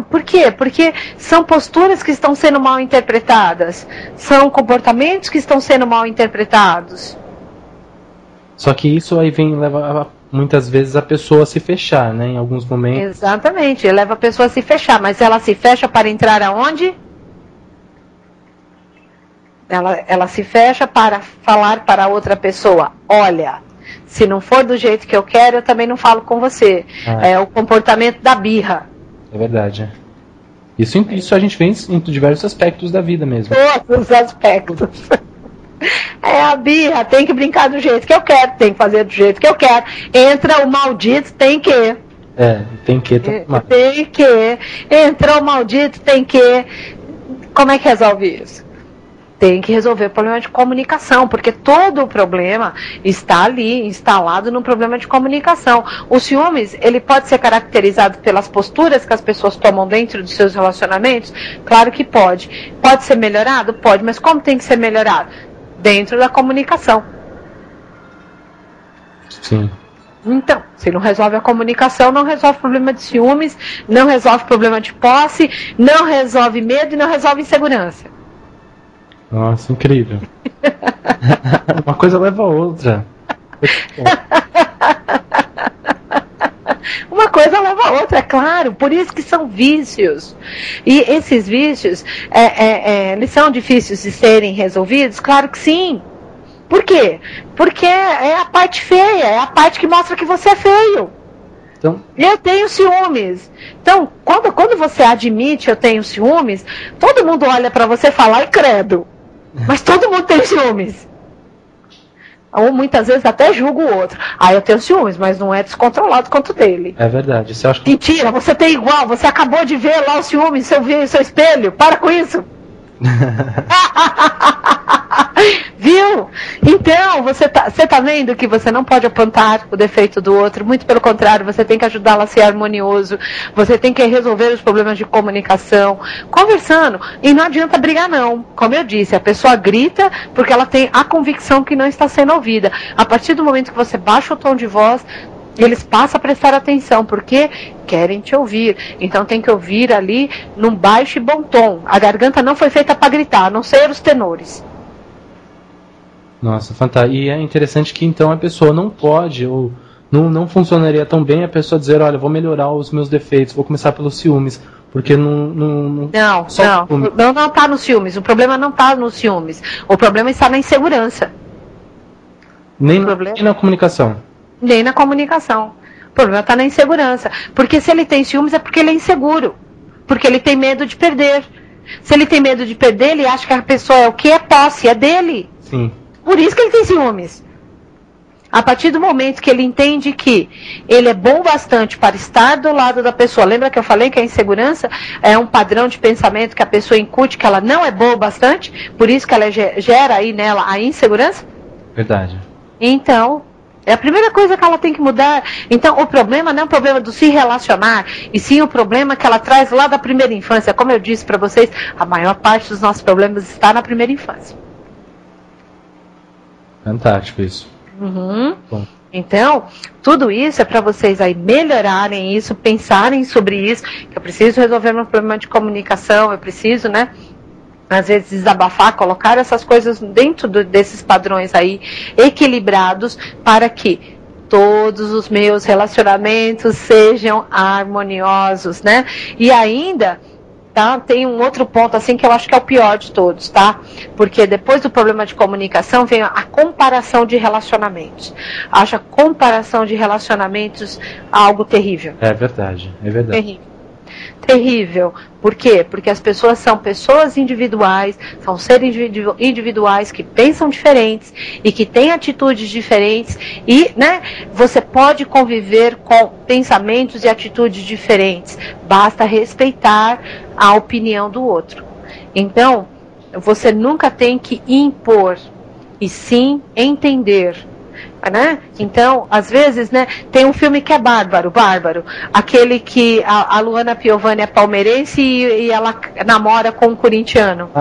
Por quê? Porque são posturas que estão sendo mal interpretadas. São comportamentos que estão sendo mal interpretados. Só que isso aí leva muitas vezes a pessoa a se fechar, né? Em alguns momentos. Exatamente, leva a pessoa a se fechar. Mas ela se fecha para entrar aonde? Ela se fecha para falar para outra pessoa: olha, se não for do jeito que eu quero, eu também não falo com você. É o comportamento da birra. É verdade. Isso a gente vê em diversos aspectos da vida mesmo. Todos os aspectos. É a birra, tem que brincar do jeito que eu quero, tem que fazer do jeito que eu quero. Entra o maldito, tem que. Tem que. Tem que. Entra o maldito, tem que. Como é que resolve isso? Tem que resolver o problema de comunicação, porque todo o problema está ali, instalado no problema de comunicação. O ciúmes, ele pode ser caracterizado pelas posturas que as pessoas tomam dentro dos seus relacionamentos? Claro que pode. Pode ser melhorado? Pode, mas como tem que ser melhorado? Dentro da comunicação. Sim. Então, se não resolve a comunicação, não resolve o problema de ciúmes, não resolve o problema de posse, não resolve medo e não resolve insegurança. Nossa, incrível. Uma coisa leva a outra. Uma coisa leva a outra, é claro. Por isso que são vícios. E esses vícios, eles são difíceis de serem resolvidos? Claro que sim. Por quê? Porque é a parte feia, é a parte que mostra que você é feio. Então... Eu tenho ciúmes. Então, quando você admite eu tenho ciúmes, todo mundo olha pra você e fala: ai, credo. Mas todo mundo tem ciúmes. Ou muitas vezes até julgo o outro. Aí eu tenho ciúmes, mas não é descontrolado quanto o dele. É verdade. Você acha que... Mentira, você tem igual, você acabou de ver lá o ciúme, seu espelho, para com isso. Viu? Então, você tá vendo que você não pode apontar o defeito do outro, muito pelo contrário, você tem que ajudá-lo a ser harmonioso, você tem que resolver os problemas de comunicação, conversando, e não adianta brigar não, como eu disse, a pessoa grita porque ela tem a convicção que não está sendo ouvida. A partir do momento que você baixa o tom de voz, eles passam a prestar atenção, porque querem te ouvir. Então tem que ouvir ali num baixo e bom tom. A garganta não foi feita para gritar, a não ser os tenores. Nossa, fantástico. E é interessante que então a pessoa não pode, ou não funcionaria tão bem a pessoa dizer, olha, vou melhorar os meus defeitos, vou começar pelos ciúmes. Porque não está nos ciúmes. O problema não está nos ciúmes. O problema está na insegurança. Nem na comunicação. Nem na comunicação. O problema está na insegurança. Porque se ele tem ciúmes é porque ele é inseguro. Porque ele tem medo de perder. Se ele tem medo de perder, ele acha que a pessoa é o que? É posse, é dele. Sim. Por isso que ele tem ciúmes. A partir do momento que ele entende que ele é bom bastante para estar do lado da pessoa. Lembra que eu falei que a insegurança é um padrão de pensamento que a pessoa incute, que ela não é boa bastante, por isso que ela gera aí nela a insegurança? Verdade. Então, é a primeira coisa que ela tem que mudar. Então, o problema não é um problema do se relacionar, e sim o problema que ela traz lá da primeira infância. Como eu disse para vocês, a maior parte dos nossos problemas está na primeira infância. Fantástico isso. Uhum. Bom. Então, tudo isso é para vocês aí melhorarem isso, pensarem sobre isso, que eu preciso resolver meu problema de comunicação, eu preciso, né, às vezes desabafar, colocar essas coisas dentro desses padrões aí equilibrados, para que todos os meus relacionamentos sejam harmoniosos, né? E ainda, tá, tem um outro ponto assim que eu acho que é o pior de todos, tá? Porque depois do problema de comunicação vem a comparação de relacionamentos. Acho a comparação de relacionamentos algo terrível. É verdade, é verdade. Terrível. Terrível. Por quê? Porque as pessoas são pessoas individuais, são seres individuais que pensam diferentes e que têm atitudes diferentes e, né, você pode conviver com pensamentos e atitudes diferentes. Basta respeitar a opinião do outro. Então, você nunca tem que impor, e sim entender. Né? Então, às vezes, né, tem um filme que é Bárbaro, aquele que a Luana Piovani é palmeirense e ela namora com um corintiano.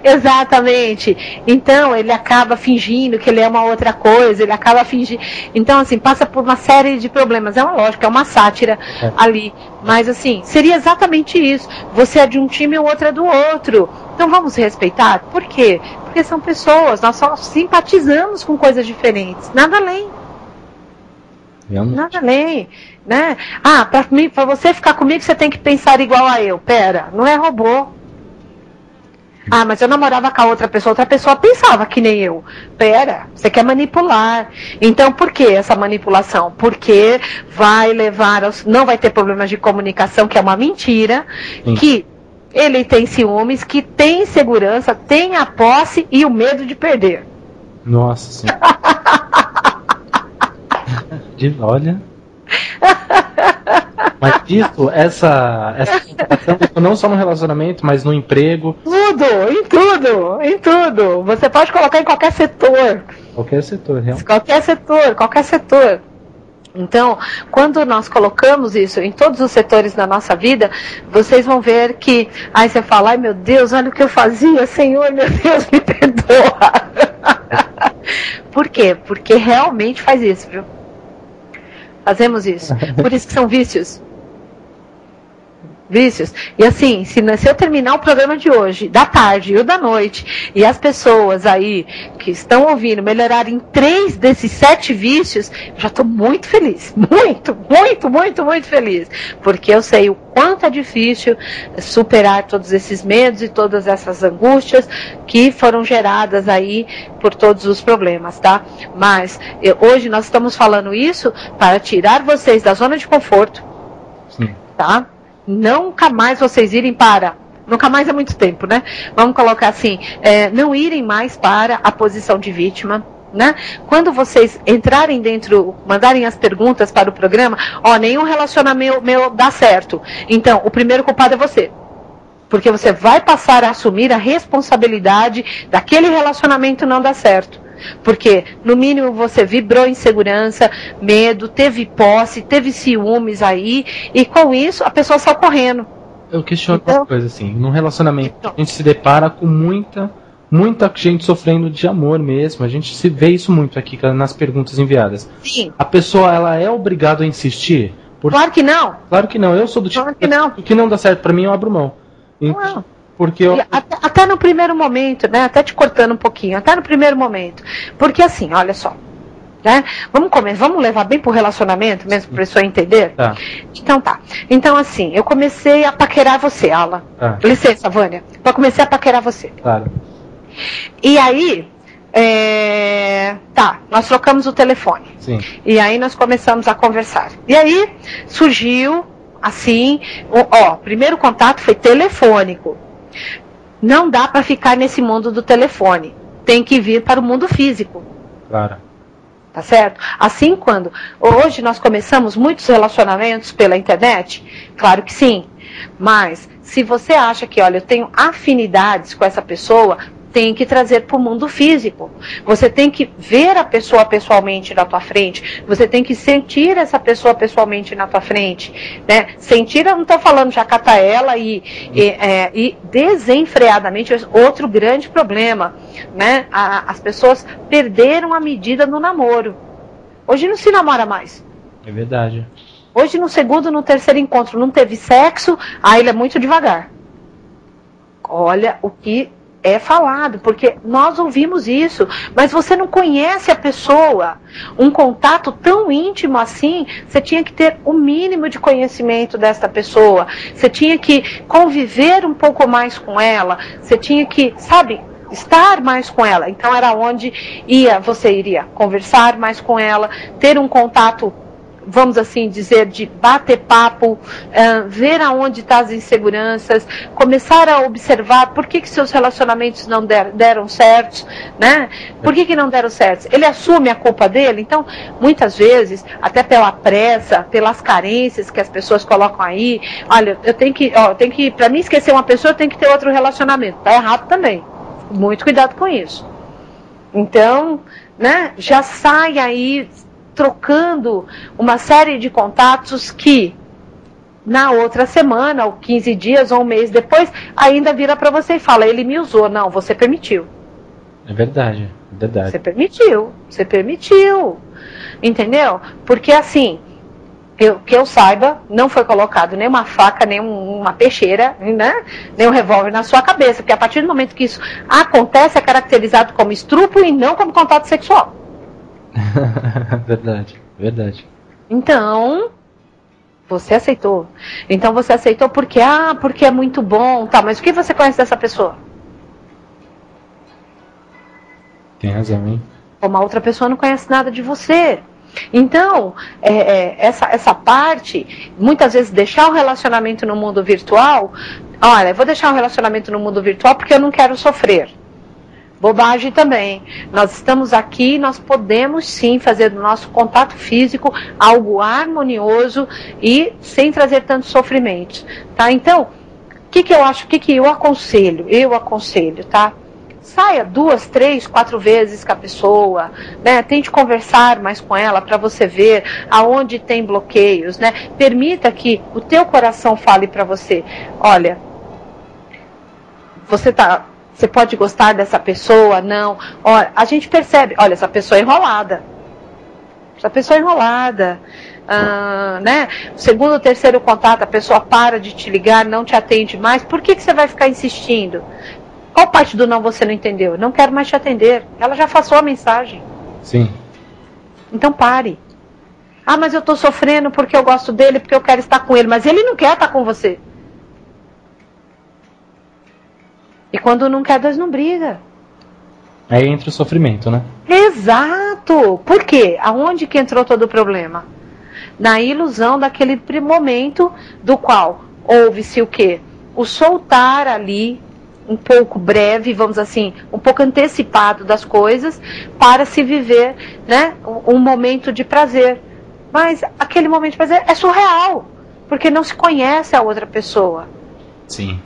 Exatamente. Então, ele acaba fingindo que ele é uma outra coisa, ele acaba fingindo. Então, assim, passa por uma série de problemas. É uma lógica, é uma sátira ali. Mas, assim, seria exatamente isso. Você é de um time e o outro é do outro. Então, vamos respeitar? Por quê? Porque são pessoas, nós só simpatizamos com coisas diferentes, nada além. Nada além, né? Ah, para você ficar comigo você tem que pensar igual a eu. Pera, não é robô. Ah, mas eu namorava com a outra pessoa pensava que nem eu. Pera, você quer manipular. Então, por que essa manipulação? Porque vai levar, não vai ter problemas de comunicação, que é uma mentira, que ele tem ciúmes, que tem insegurança, tem a posse e o medo de perder. Nossa Senhora. Olha. Mas isso, essa não só no relacionamento, mas no emprego. Em tudo. Você pode colocar em qualquer setor. Qualquer setor, realmente. Qualquer setor. Então, quando nós colocamos isso em todos os setores da nossa vida, vocês vão ver que, aí você fala, ai meu Deus, olha o que eu fazia, Senhor, meu Deus, me perdoa. Por quê? Porque realmente faz isso, viu? Fazemos isso. Por isso que são vícios. E assim, se eu terminar o programa de hoje, da tarde e o da noite, e as pessoas aí que estão ouvindo melhorarem 3 desses 7 vícios, eu já estou muito feliz. Muito feliz. Porque eu sei o quanto é difícil superar todos esses medos e todas essas angústias que foram geradas aí por todos os problemas, tá? Mas hoje nós estamos falando isso para tirar vocês da zona de conforto. Sim. Tá? Nunca mais vocês irem para nunca mais é muito tempo, né? Vamos colocar assim, não irem mais para a posição de vítima, né? Quando vocês entrarem dentro, mandarem as perguntas para o programa, nenhum relacionamento meu dá certo. Então, o primeiro culpado é você. Porque você vai passar a assumir a responsabilidade daquele relacionamento não dar certo. Porque, no mínimo, você vibrou insegurança, medo, teve posse, teve ciúmes aí, e com isso a pessoa saiu correndo. Eu questiono uma coisa assim, num relacionamento a gente se depara com muita gente sofrendo de amor mesmo, a gente se vê isso muito aqui nas perguntas enviadas. Sim. A pessoa, ela é obrigada a insistir? Claro que não. Claro que não, eu sou do tipo que não dá certo pra mim, eu abro mão. Não. Porque até no primeiro momento, né? Até te cortando um pouquinho, até no primeiro momento. Porque assim, olha só, né? Vamos levar bem pro relacionamento mesmo, pra pessoa entender? Tá. Então tá. Então assim, eu comecei a paquerar você, Alan. Tá. Licença, Vânia. Eu comecei a paquerar você. Claro. E aí, nós trocamos o telefone. Sim. E aí nós começamos a conversar. E aí surgiu, assim, primeiro contato foi telefônico. Não dá para ficar nesse mundo do telefone. Tem que vir para o mundo físico. Claro. Tá certo? Assim, quando hoje nós começamos muitos relacionamentos pela internet, claro que sim. Mas se você acha que, olha, eu tenho afinidades com essa pessoa, tem que trazer para o mundo físico. Você tem que ver a pessoa pessoalmente na tua frente. Você tem que sentir essa pessoa pessoalmente na tua frente. Né? Sentir, eu não estou falando de acatar ela e desenfreadamente, outro grande problema. Né? As pessoas perderam a medida no namoro. Hoje não se namora mais. É verdade. Hoje no segundo, no terceiro encontro não teve sexo, ele é muito devagar. Olha o que é falado, porque nós ouvimos isso, mas você não conhece a pessoa. Um contato tão íntimo assim, você tinha que ter o mínimo de conhecimento desta pessoa, você tinha que conviver um pouco mais com ela, você tinha que, estar mais com ela. Então era onde você iria conversar mais com ela, ter um contato, vamos assim dizer, de bater papo, ver aonde estão as inseguranças, começar a observar por que seus relacionamentos não deram certo, né? Por que não deram certo? Ele assume a culpa dele? Então, muitas vezes, até pela pressa, pelas carências que as pessoas colocam aí, olha, eu tenho que para mim esquecer uma pessoa, eu tenho que ter outro relacionamento. Tá errado também. Muito cuidado com isso. Então, né, já sai aí trocando uma série de contatos que na outra semana, ou 15 dias, ou um mês depois, ainda vira para você e fala, ele me usou. Não, você permitiu. É verdade, é verdade. Você permitiu. Entendeu? Porque assim, que eu saiba, não foi colocado nem uma faca, nem uma peixeira, né? Nem um revólver na sua cabeça. Porque a partir do momento que isso acontece, é caracterizado como estupro e não como contato sexual. Verdade. Então, você aceitou. Então você aceitou porque é muito bom, tá? Mas o que você conhece dessa pessoa? Tem razão, hein? Uma outra pessoa não conhece nada de você. Então, essa parte, muitas vezes deixar o relacionamento no mundo virtual, olha, eu vou deixar o relacionamento no mundo virtual porque eu não quero sofrer. Bobagem também. Nós estamos aqui, nós podemos sim fazer do nosso contato físico algo harmonioso e sem trazer tanto sofrimento, tá? Então, o que eu acho, o que eu aconselho? Eu aconselho, tá? Saia 2, 3, 4 vezes com a pessoa, né? Tente conversar mais com ela para você ver aonde tem bloqueios, né? Permita que o teu coração fale para você, olha, você pode gostar dessa pessoa, não. Olha, a gente percebe, olha, essa pessoa é enrolada. Né? Segundo ou terceiro contato, a pessoa para de te ligar, não te atende mais. Por que você vai ficar insistindo? Qual parte do não você não entendeu? Não quero mais te atender. Ela já passou a mensagem. Sim. Então pare. Mas eu estou sofrendo porque eu gosto dele, porque eu quero estar com ele. Mas ele não quer estar com você. E quando não quer, Deus não briga. Aí entra o sofrimento, né? Exato! Por quê? Aonde que entrou todo o problema? Na ilusão daquele momento do qual houve-se o quê? o soltar ali, um pouco breve, vamos assim, um pouco antecipado das coisas, para se viver, né, um momento de prazer. Mas aquele momento de prazer é surreal, porque não se conhece a outra pessoa. Sim.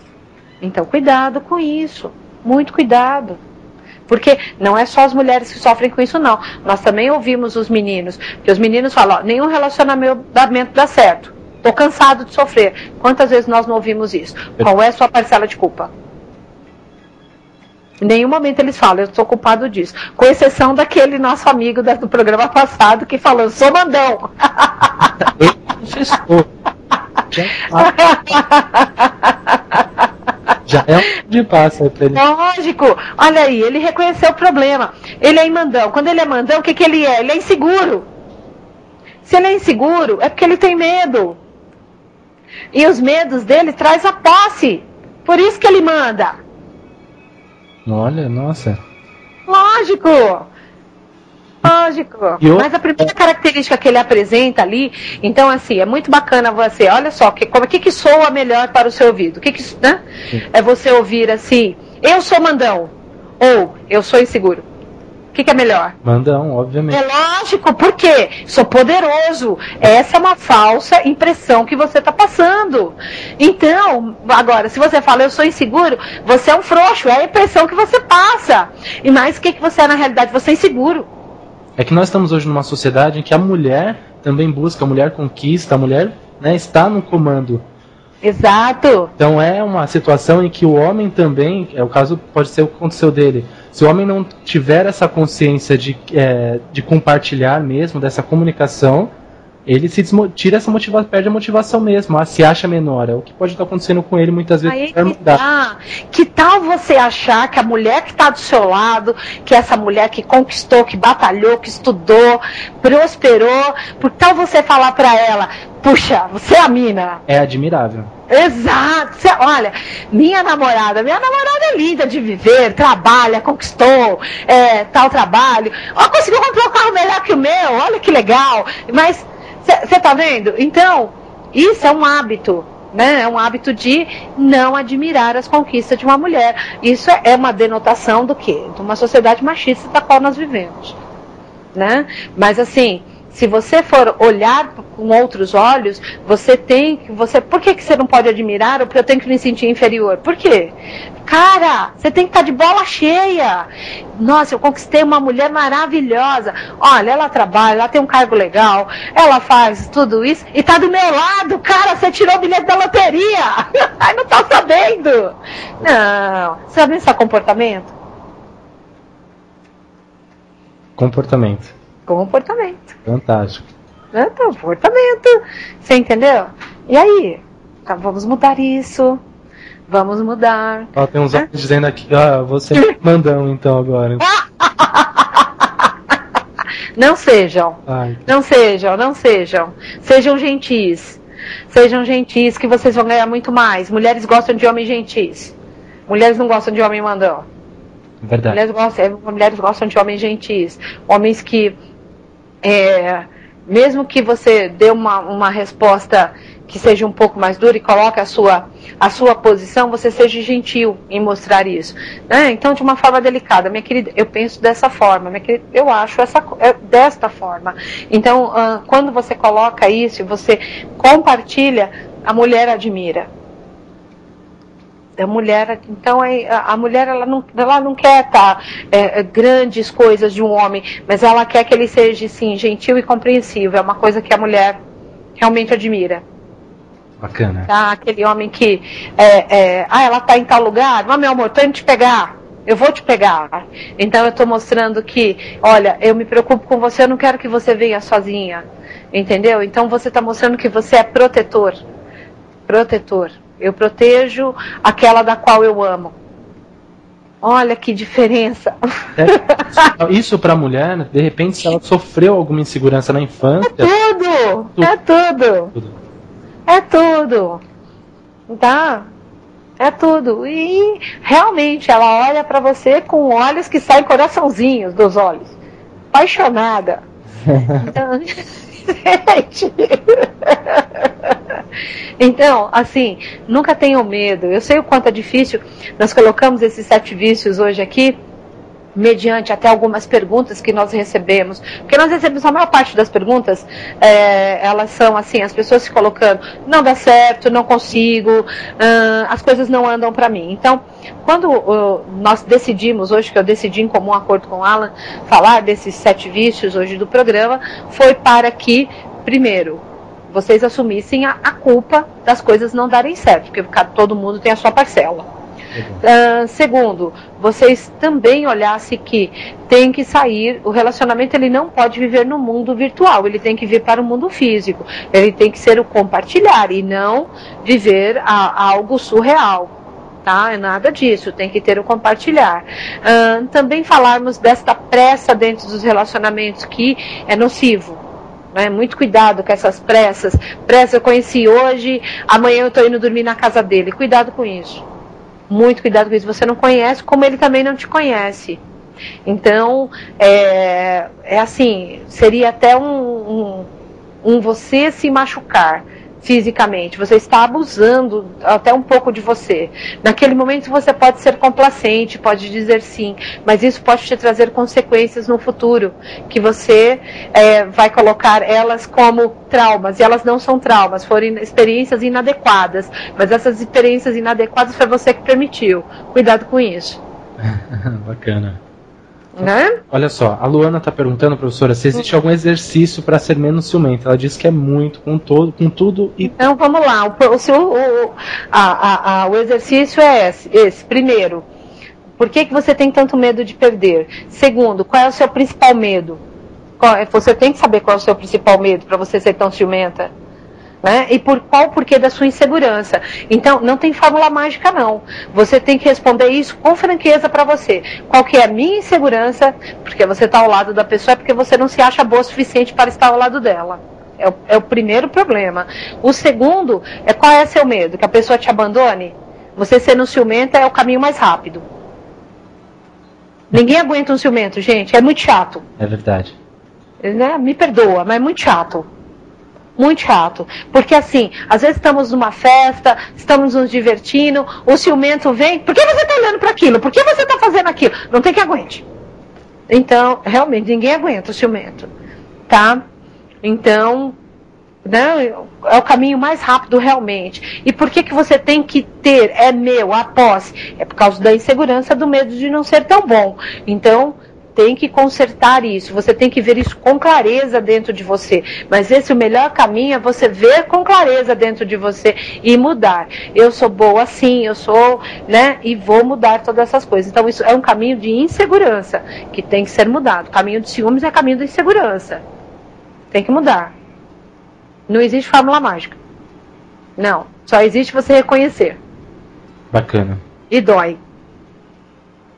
Então, cuidado com isso, muito cuidado. Porque não é só as mulheres que sofrem com isso, não. Nós também ouvimos os meninos, porque os meninos falam, nenhum relacionamento dá certo. Estou cansado de sofrer. Quantas vezes nós não ouvimos isso? Qual é a sua parcela de culpa? Em nenhum momento eles falam, eu sou culpado disso. Com exceção daquele nosso amigo do programa passado que falou, eu sou mandão. Ele confessou. Já é um de passa pra ele. Lógico, olha aí, ele reconheceu o problema. Ele é mandão. Quando ele é mandão, o que ele é? Ele é inseguro. Se ele é inseguro, é porque ele tem medo. E os medos dele traz a posse. Por isso que ele manda. Olha, nossa. Lógico. Mas a primeira característica que ele apresenta ali, então assim, é muito bacana você, olha só, o que soa melhor para o seu ouvido? Né? É você ouvir assim, eu sou mandão, ou eu sou inseguro. O que é melhor? Mandão, obviamente. É lógico, por quê? Sou poderoso. Essa é uma falsa impressão que você está passando. Então, agora, se você fala eu sou inseguro, você é um frouxo, é a impressão que você passa. E mais o que você é na realidade? Você é inseguro. É que nós estamos hoje numa sociedade em que a mulher também busca, a mulher conquista, a mulher, né, está no comando. Exato. Então é uma situação em que o homem também, o caso pode ser o que aconteceu dele, se o homem não tiver essa consciência de compartilhar mesmo, dessa comunicação, ele se tira essa motivação, perde a motivação mesmo, se acha menor. É o que pode estar acontecendo com ele muitas vezes. Que tal você achar que a mulher que está do seu lado, que essa mulher que conquistou, que batalhou, que estudou, prosperou, por tal você falar para ela, puxa, você é a mina. É admirável. Exato. Olha, minha namorada é linda de viver, trabalha, conquistou tal trabalho. Conseguiu comprar um carro melhor que o meu, olha que legal. Mas você tá vendo? Então, isso é um hábito, né? É um hábito de não admirar as conquistas de uma mulher. Isso é uma denotação do quê? De uma sociedade machista da qual nós vivemos, né? Mas assim, se você for olhar com outros olhos, por que você não pode admirar ou porque eu tenho que me sentir inferior? Por quê? Cara, você tem que estar de bola cheia. Nossa, eu conquistei uma mulher maravilhosa. Olha, ela trabalha, ela tem um cargo legal, ela faz tudo isso e tá do meu lado. Cara, você tirou o bilhete da loteria. Ai, não tá sabendo. Não, sabe esse comportamento? Comportamento. Fantástico. Comportamento. Você entendeu? E aí? Tá, vamos mudar isso. Vamos mudar. Tem uns homens dizendo aqui, você é mandão então agora. Não sejam. Não sejam. Sejam gentis. Sejam gentis que vocês vão ganhar muito mais. Mulheres gostam de homens gentis. Mulheres não gostam de homem mandão. Verdade. Mulheres gostam de homens gentis. Homens que, mesmo que você dê uma resposta que seja um pouco mais dura e coloque a sua posição, você seja gentil em mostrar isso. Então, de uma forma delicada, minha querida, eu penso dessa forma, minha querida, eu acho desta forma. Então, quando você coloca isso, você compartilha, a mulher admira. A mulher ela não quer grandes coisas de um homem, mas ela quer que ele seja sim, gentil e compreensível. É uma coisa que a mulher realmente admira. Bacana. Tá? Aquele homem que ela tá em tal lugar, mas meu amor, tô indo te pegar. Eu vou te pegar. Então eu estou mostrando que, olha, eu me preocupo com você, eu não quero que você venha sozinha. Entendeu? Então você está mostrando que você é protetor. Eu protejo aquela da qual eu amo. Olha que diferença. Isso para a mulher, de repente, se ela sofreu alguma insegurança na infância... É tudo. Tá? É tudo. E realmente ela olha para você com olhos que saem coraçãozinhos dos olhos. Apaixonada. Então, gente... Então, assim, nunca tenham medo. Eu sei o quanto é difícil. Nós colocamos esses 7 vícios hoje aqui, mediante até algumas perguntas que nós recebemos, porque nós recebemos a maior parte das perguntas, elas são assim, as pessoas se colocando, não dá certo, não consigo, as coisas não andam para mim. Então, quando nós decidimos, hoje que eu decidi em comum acordo com o Alan, falar desses 7 vícios hoje do programa, foi para que, primeiro, vocês assumissem a culpa das coisas não darem certo, porque todo mundo tem a sua parcela. Segundo, vocês também olhassem que tem que sair, o relacionamento ele não pode viver no mundo virtual, ele tem que vir para o mundo físico, ele tem que ser o compartilhar e não viver algo surreal, tá? É nada disso, tem que ter o compartilhar. Também falarmos desta pressa dentro dos relacionamentos que é nocivo. Muito cuidado com essas pressas. Pressa eu conheci hoje, amanhã eu estou indo dormir na casa dele, cuidado com isso. Muito cuidado com isso, você não conhece como ele também não te conhece. Então, assim, seria até um você se machucar fisicamente, você está abusando até um pouco de você. Naquele momento você pode ser complacente, pode dizer sim, mas isso pode te trazer consequências no futuro, que você vai colocar elas como traumas, e elas não são traumas, foram experiências inadequadas, mas essas experiências inadequadas foi você que permitiu. Cuidado com isso. Bacana. Né? Olha só, a Luana está perguntando, professora, se existe algum exercício para ser menos ciumenta. Ela disse que é muito, com tudo e... Então vamos lá, o exercício é esse. Primeiro, por que você tem tanto medo de perder? Segundo, qual é o seu principal medo? Você tem que saber qual é o seu principal medo para você ser tão ciumenta. Né? E qual o porquê da sua insegurança. Então, não tem fórmula mágica, não. Você tem que responder isso com franqueza para você. Qual que é a minha insegurança? Porque você está ao lado da pessoa, é porque você não se acha boa o suficiente para estar ao lado dela. É o primeiro problema. O segundo é qual é seu medo? Que a pessoa te abandone? Você sendo ciumenta é o caminho mais rápido. Ninguém aguenta um ciumento, gente. É muito chato. É verdade. Né? Me perdoa, mas é muito chato. Muito chato, porque assim, às vezes estamos numa festa, estamos nos divertindo, o ciumento vem, por que você está olhando para aquilo? Por que você está fazendo aquilo? Não tem que aguente. Então, realmente, ninguém aguenta o ciumento, tá? Então, né, é o caminho mais rápido realmente. E por que você tem que ter, é meu, a posse? É por causa da insegurança, do medo de não ser tão bom. Então, tem que consertar isso, você tem que ver isso com clareza dentro de você, mas o melhor caminho é você ver com clareza dentro de você e mudar. Eu sou boa assim, eu sou, né, e vou mudar todas essas coisas. Então isso é um caminho de insegurança que tem que ser mudado. O caminho de ciúmes é caminho da insegurança, tem que mudar. Não existe fórmula mágica, não, só existe você reconhecer. Bacana. E dói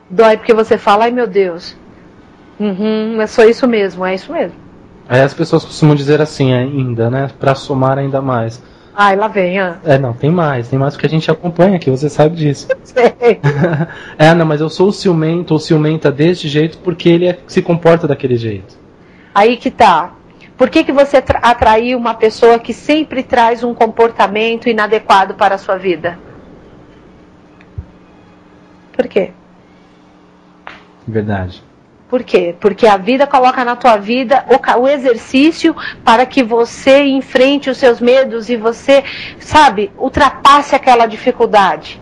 porque você fala, ai meu Deus, é só isso mesmo, é isso mesmo. Aí as pessoas costumam dizer assim ainda, né? Pra somar ainda mais. Ai, lá vem, não, tem mais porque a gente acompanha aqui, você sabe disso. Sei. Não, mas eu sou ciumento ou ciumenta deste jeito porque ele se comporta daquele jeito. Aí que tá. Por que você atraiu uma pessoa que sempre traz um comportamento inadequado para a sua vida? Por quê? Verdade. Por quê? Porque a vida coloca na tua vida o exercício para que você enfrente os seus medos e você, sabe, ultrapasse aquela dificuldade.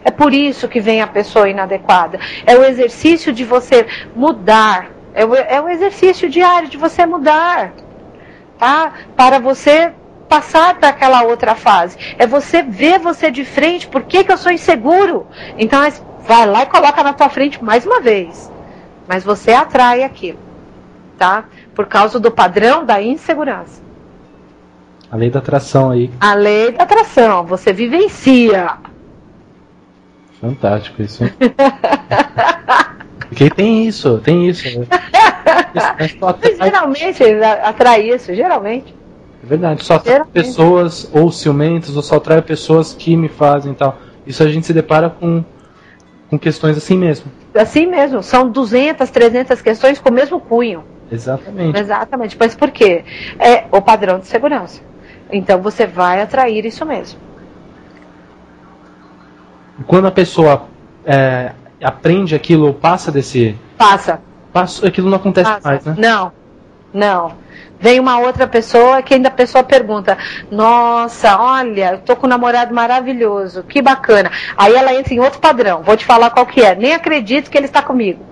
É por isso que vem a pessoa inadequada. É o exercício de você mudar. É o exercício diário de você mudar. Tá? Para você passar para aquela outra fase. É você ver você de frente. Por que eu sou inseguro? Então, vai lá e coloca na tua frente mais uma vez. Mas você atrai aquilo, tá? Por causa do padrão da insegurança. A lei da atração aí. A lei da atração, você vivencia. Fantástico isso. Porque tem isso. Geralmente atrai isso, geralmente. É verdade, só atrai pessoas ou ciumentos, ou só atrai pessoas que me fazem e tal. Isso a gente se depara com questões assim mesmo. Assim mesmo, são 200, 300 questões com o mesmo cunho. Exatamente. Mas por quê? É o padrão de segurança. Então você vai atrair isso mesmo. Quando a pessoa aprende aquilo, passa desse... Aquilo não acontece mais, né? Não. Vem uma outra pessoa que ainda a pessoa pergunta: nossa, olha, eu tô com um namorado maravilhoso, que bacana. Aí ela entra em outro padrão, vou te falar qual que é. Nem acredito que ele está comigo.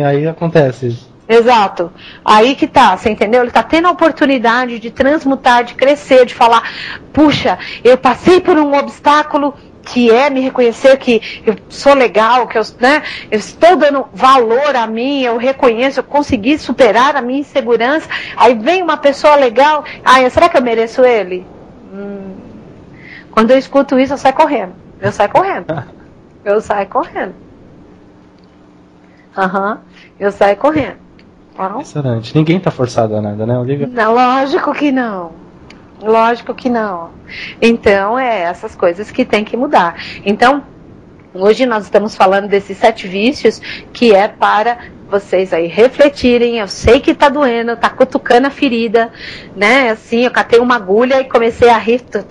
Aí acontece isso. Exato. Aí que tá, você entendeu? Ele tá tendo a oportunidade de transmutar, de crescer, de falar: puxa, eu passei por um obstáculo que é me reconhecer que eu sou legal, que eu estou dando valor a mim, eu reconheço, eu consegui superar a minha insegurança. Aí vem uma pessoa legal, será que eu mereço ele? Quando eu escuto isso, eu saio correndo. Eu saio correndo. Eu saio correndo. Impressionante. Ninguém tá forçado a nada, né, Olivia? Não, lógico que não. Então, essas coisas que tem que mudar. Então, hoje nós estamos falando desses 7 vícios, que é para vocês aí refletirem. Eu sei que tá doendo, tá cutucando a ferida, né? Assim, eu catei uma agulha e comecei a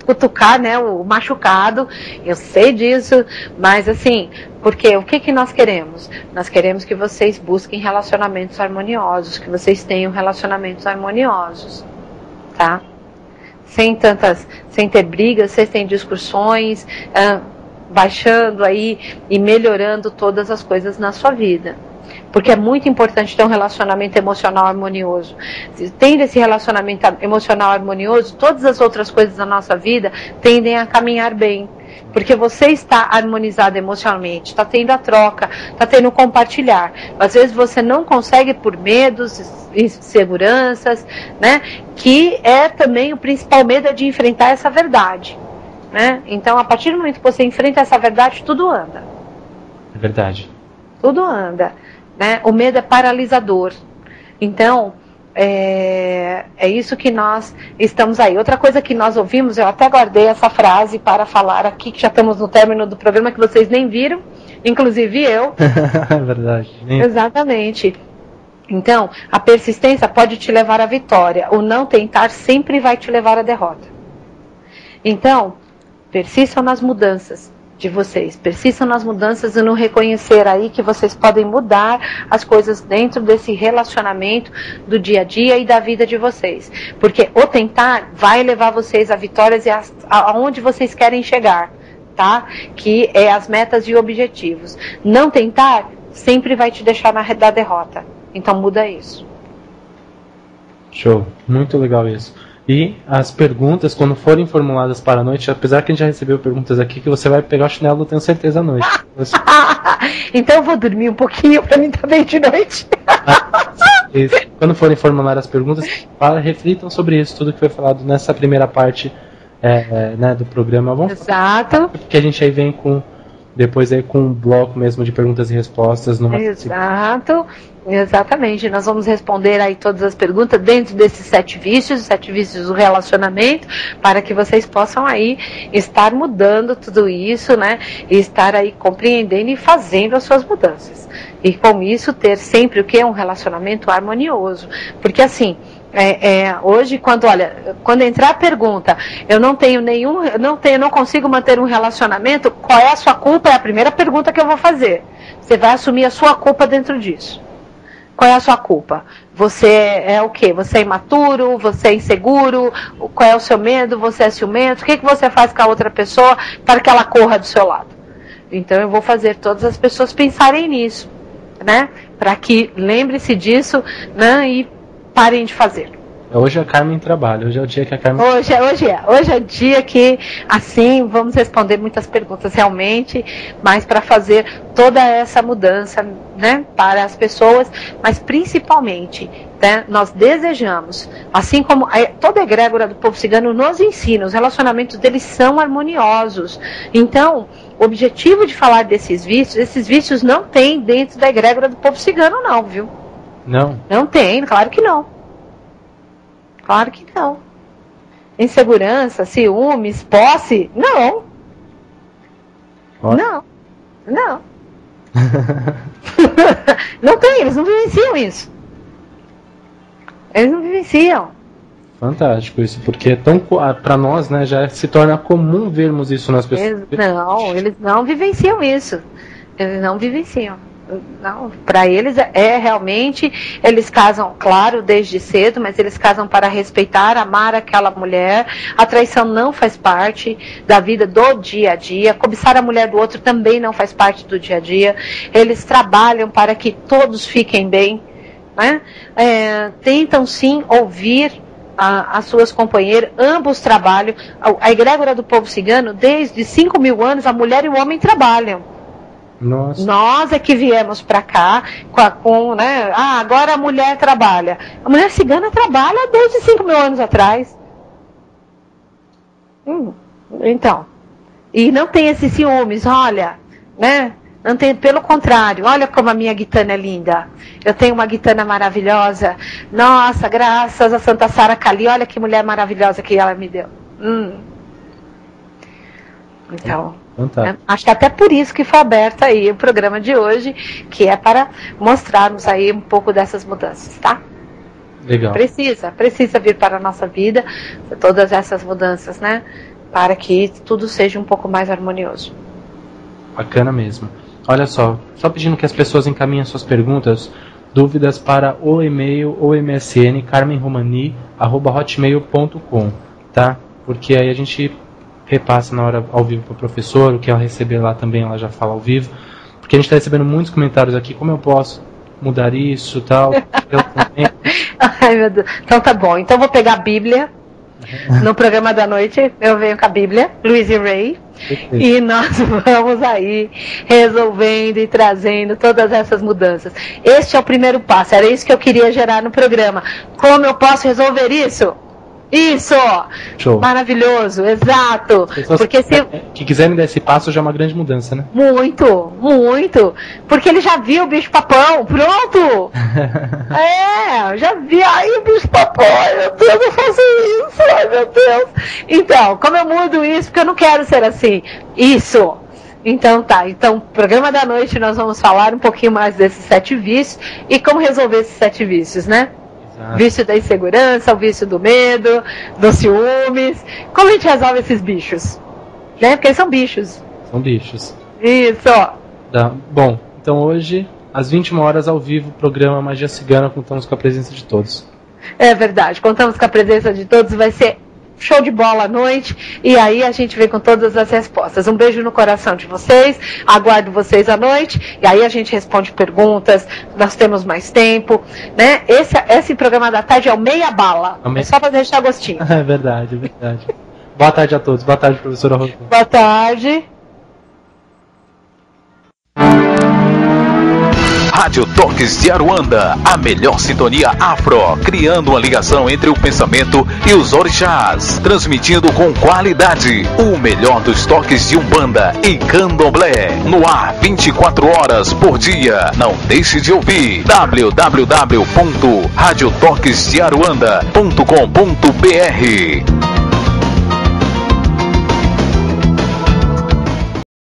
cutucar, né, o machucado. Eu sei disso, mas assim, porque o que nós queremos? Nós queremos que vocês busquem relacionamentos harmoniosos, que vocês tenham relacionamentos harmoniosos, tá? Sem ter brigas, sem ter discussões, baixando aí e melhorando todas as coisas na sua vida. Porque é muito importante ter um relacionamento emocional harmonioso. Tendo esse relacionamento emocional harmonioso, todas as outras coisas da nossa vida tendem a caminhar bem. Porque você está harmonizado emocionalmente, está tendo a troca, está tendo o compartilhar. Às vezes você não consegue por medos, inseguranças, né? Que é também o principal medo, é de enfrentar essa verdade, né? Então, a partir do momento que você enfrenta essa verdade, tudo anda. É verdade. Tudo anda, né? O medo é paralisador. Então, é isso que nós estamos aí. Outra coisa que nós ouvimos, eu até guardei essa frase para falar aqui, que já estamos no término do programa, que vocês nem viram, inclusive eu. É verdade. Exatamente. Então, a persistência pode te levar à vitória. O não tentar sempre vai te levar à derrota. Então, persistam nas mudanças de vocês. Persistam nas mudanças e no reconhecer aí que vocês podem mudar as coisas dentro desse relacionamento do dia a dia e da vida de vocês. Porque o tentar vai levar vocês a vitórias e aonde vocês querem chegar, tá? Que é as metas e objetivos. Não tentar sempre vai te deixar da derrota. Então muda isso. Show. Muito legal isso. E as perguntas, quando forem formuladas para a noite, apesar que a gente já recebeu perguntas aqui, que você vai pegar o chinelo, eu tenho certeza, à noite. Então eu vou dormir um pouquinho para mim também de noite. Quando forem formular as perguntas, reflitam sobre isso, tudo que foi falado nessa primeira parte né, do programa. Vamos Exato. Porque a gente aí vem depois aí com um bloco mesmo de perguntas e respostas. Exato. Exatamente, nós vamos responder aí todas as perguntas dentro desses 7 vícios do relacionamento, para que vocês possam aí estar mudando tudo isso, né, e estar aí compreendendo e fazendo as suas mudanças, e com isso ter sempre o que é um relacionamento harmonioso, porque assim, hoje quando entrar a pergunta, eu não consigo manter um relacionamento, qual é a sua culpa? É a primeira pergunta que eu vou fazer. Você vai assumir a sua culpa dentro disso. Qual é a sua culpa? Você é o quê? Você é imaturo? Você é inseguro? Qual é o seu medo? Você é ciumento? O que você faz com a outra pessoa para que ela corra do seu lado? Então eu vou fazer todas as pessoas pensarem nisso, né? Para que lembre-se disso, né? E parem de fazer. Hoje a Carmen trabalha, hoje é o dia que a Carmen... Hoje é o dia que, assim, vamos responder muitas perguntas realmente, mas para fazer toda essa mudança, né, para as pessoas, mas principalmente, né, nós desejamos, assim como toda a egrégora do povo cigano nos ensina, os relacionamentos deles são harmoniosos. Então, o objetivo de falar desses vícios não tem dentro da egrégora do povo cigano não, viu? Não? Não tem, claro que não. Claro que não. Insegurança, ciúmes, posse, não. Não. Não tem, eles não vivenciam isso. Eles não vivenciam. Fantástico isso, porque é tão, para nós, né, já se torna comum vermos isso nas pessoas. Eles não vivenciam isso. Eles não vivenciam. Não, para eles realmente, eles casam, claro, desde cedo, mas eles casam para respeitar, amar aquela mulher. A traição não faz parte da vida do dia a dia. Cobiçar a mulher do outro também não faz parte do dia a dia. Eles trabalham para que todos fiquem bem, né? Tentam sim ouvir as suas companheiras, ambos trabalham. A egrégora do povo cigano, desde 5.000 anos, a mulher e o homem trabalham. Nossa. Nós é que viemos para cá né? Agora a mulher trabalha. A mulher cigana trabalha desde 5.000 anos atrás. Então, e não tem esses ciúmes, olha, né? Não tem, pelo contrário, olha como a minha guitana é linda. Eu tenho uma guitana maravilhosa. Nossa, graças a Santa Sara Kali, olha que mulher maravilhosa que ela me deu. Então, acho que até por isso que foi aberto aí o programa de hoje, que é para mostrarmos aí um pouco dessas mudanças, tá? Legal. Precisa vir para a nossa vida todas essas mudanças, né? Para que tudo seja um pouco mais harmonioso. Bacana mesmo. Olha só pedindo que as pessoas encaminhem suas perguntas, dúvidas para o e-mail ou MSN carmenromani@hotmail.com, tá? Porque aí a gente repassa na hora ao vivo para o professor, o que ela receber lá também ela já fala ao vivo, porque a gente está recebendo muitos comentários aqui, como eu posso mudar isso e tal. Ai, meu Deus. Então tá bom, então eu vou pegar a Bíblia. No programa da noite eu venho com a Bíblia, Luiz e Ray, e nós vamos aí resolvendo e trazendo todas essas mudanças. Este é o primeiro passo, era isso que eu queria gerar no programa. Como eu posso resolver isso? Isso! Show. Maravilhoso, exato. Porque se que quiserem dar esse passo já é uma grande mudança, né? Muito, muito. Porque ele já viu o bicho papão, pronto! Já vi, aí o bicho papão, ai meu Deus, eu faço isso, ai meu Deus. Então, como eu mudo isso, porque eu não quero ser assim. Isso! Então tá, programa da noite nós vamos falar um pouquinho mais desses 7 vícios e como resolver esses 7 vícios, né? Vício da insegurança, o vício do medo, dos ciúmes. Como a gente resolve esses bichos? Né? Porque eles são bichos. São bichos. Isso. Bom, então hoje, às 21 horas ao vivo, programa Magia Cigana, contamos com a presença de todos. É verdade, contamos com a presença de todos, vai ser show de bola à noite, e aí a gente vem com todas as respostas. Um beijo no coração de vocês, aguardo vocês à noite, e aí a gente responde perguntas, nós temos mais tempo, né? Esse programa da tarde é o meia bala, é só para deixar gostinho. É verdade, é verdade. Boa tarde a todos, boa tarde, professora Rosana. Boa tarde. Rádio Toques de Aruanda, a melhor sintonia afro, criando uma ligação entre o pensamento e os orixás, transmitindo com qualidade o melhor dos toques de Umbanda e Candomblé, no ar 24 horas por dia. Não deixe de ouvir www.radiotoquesdearuanda.com.br.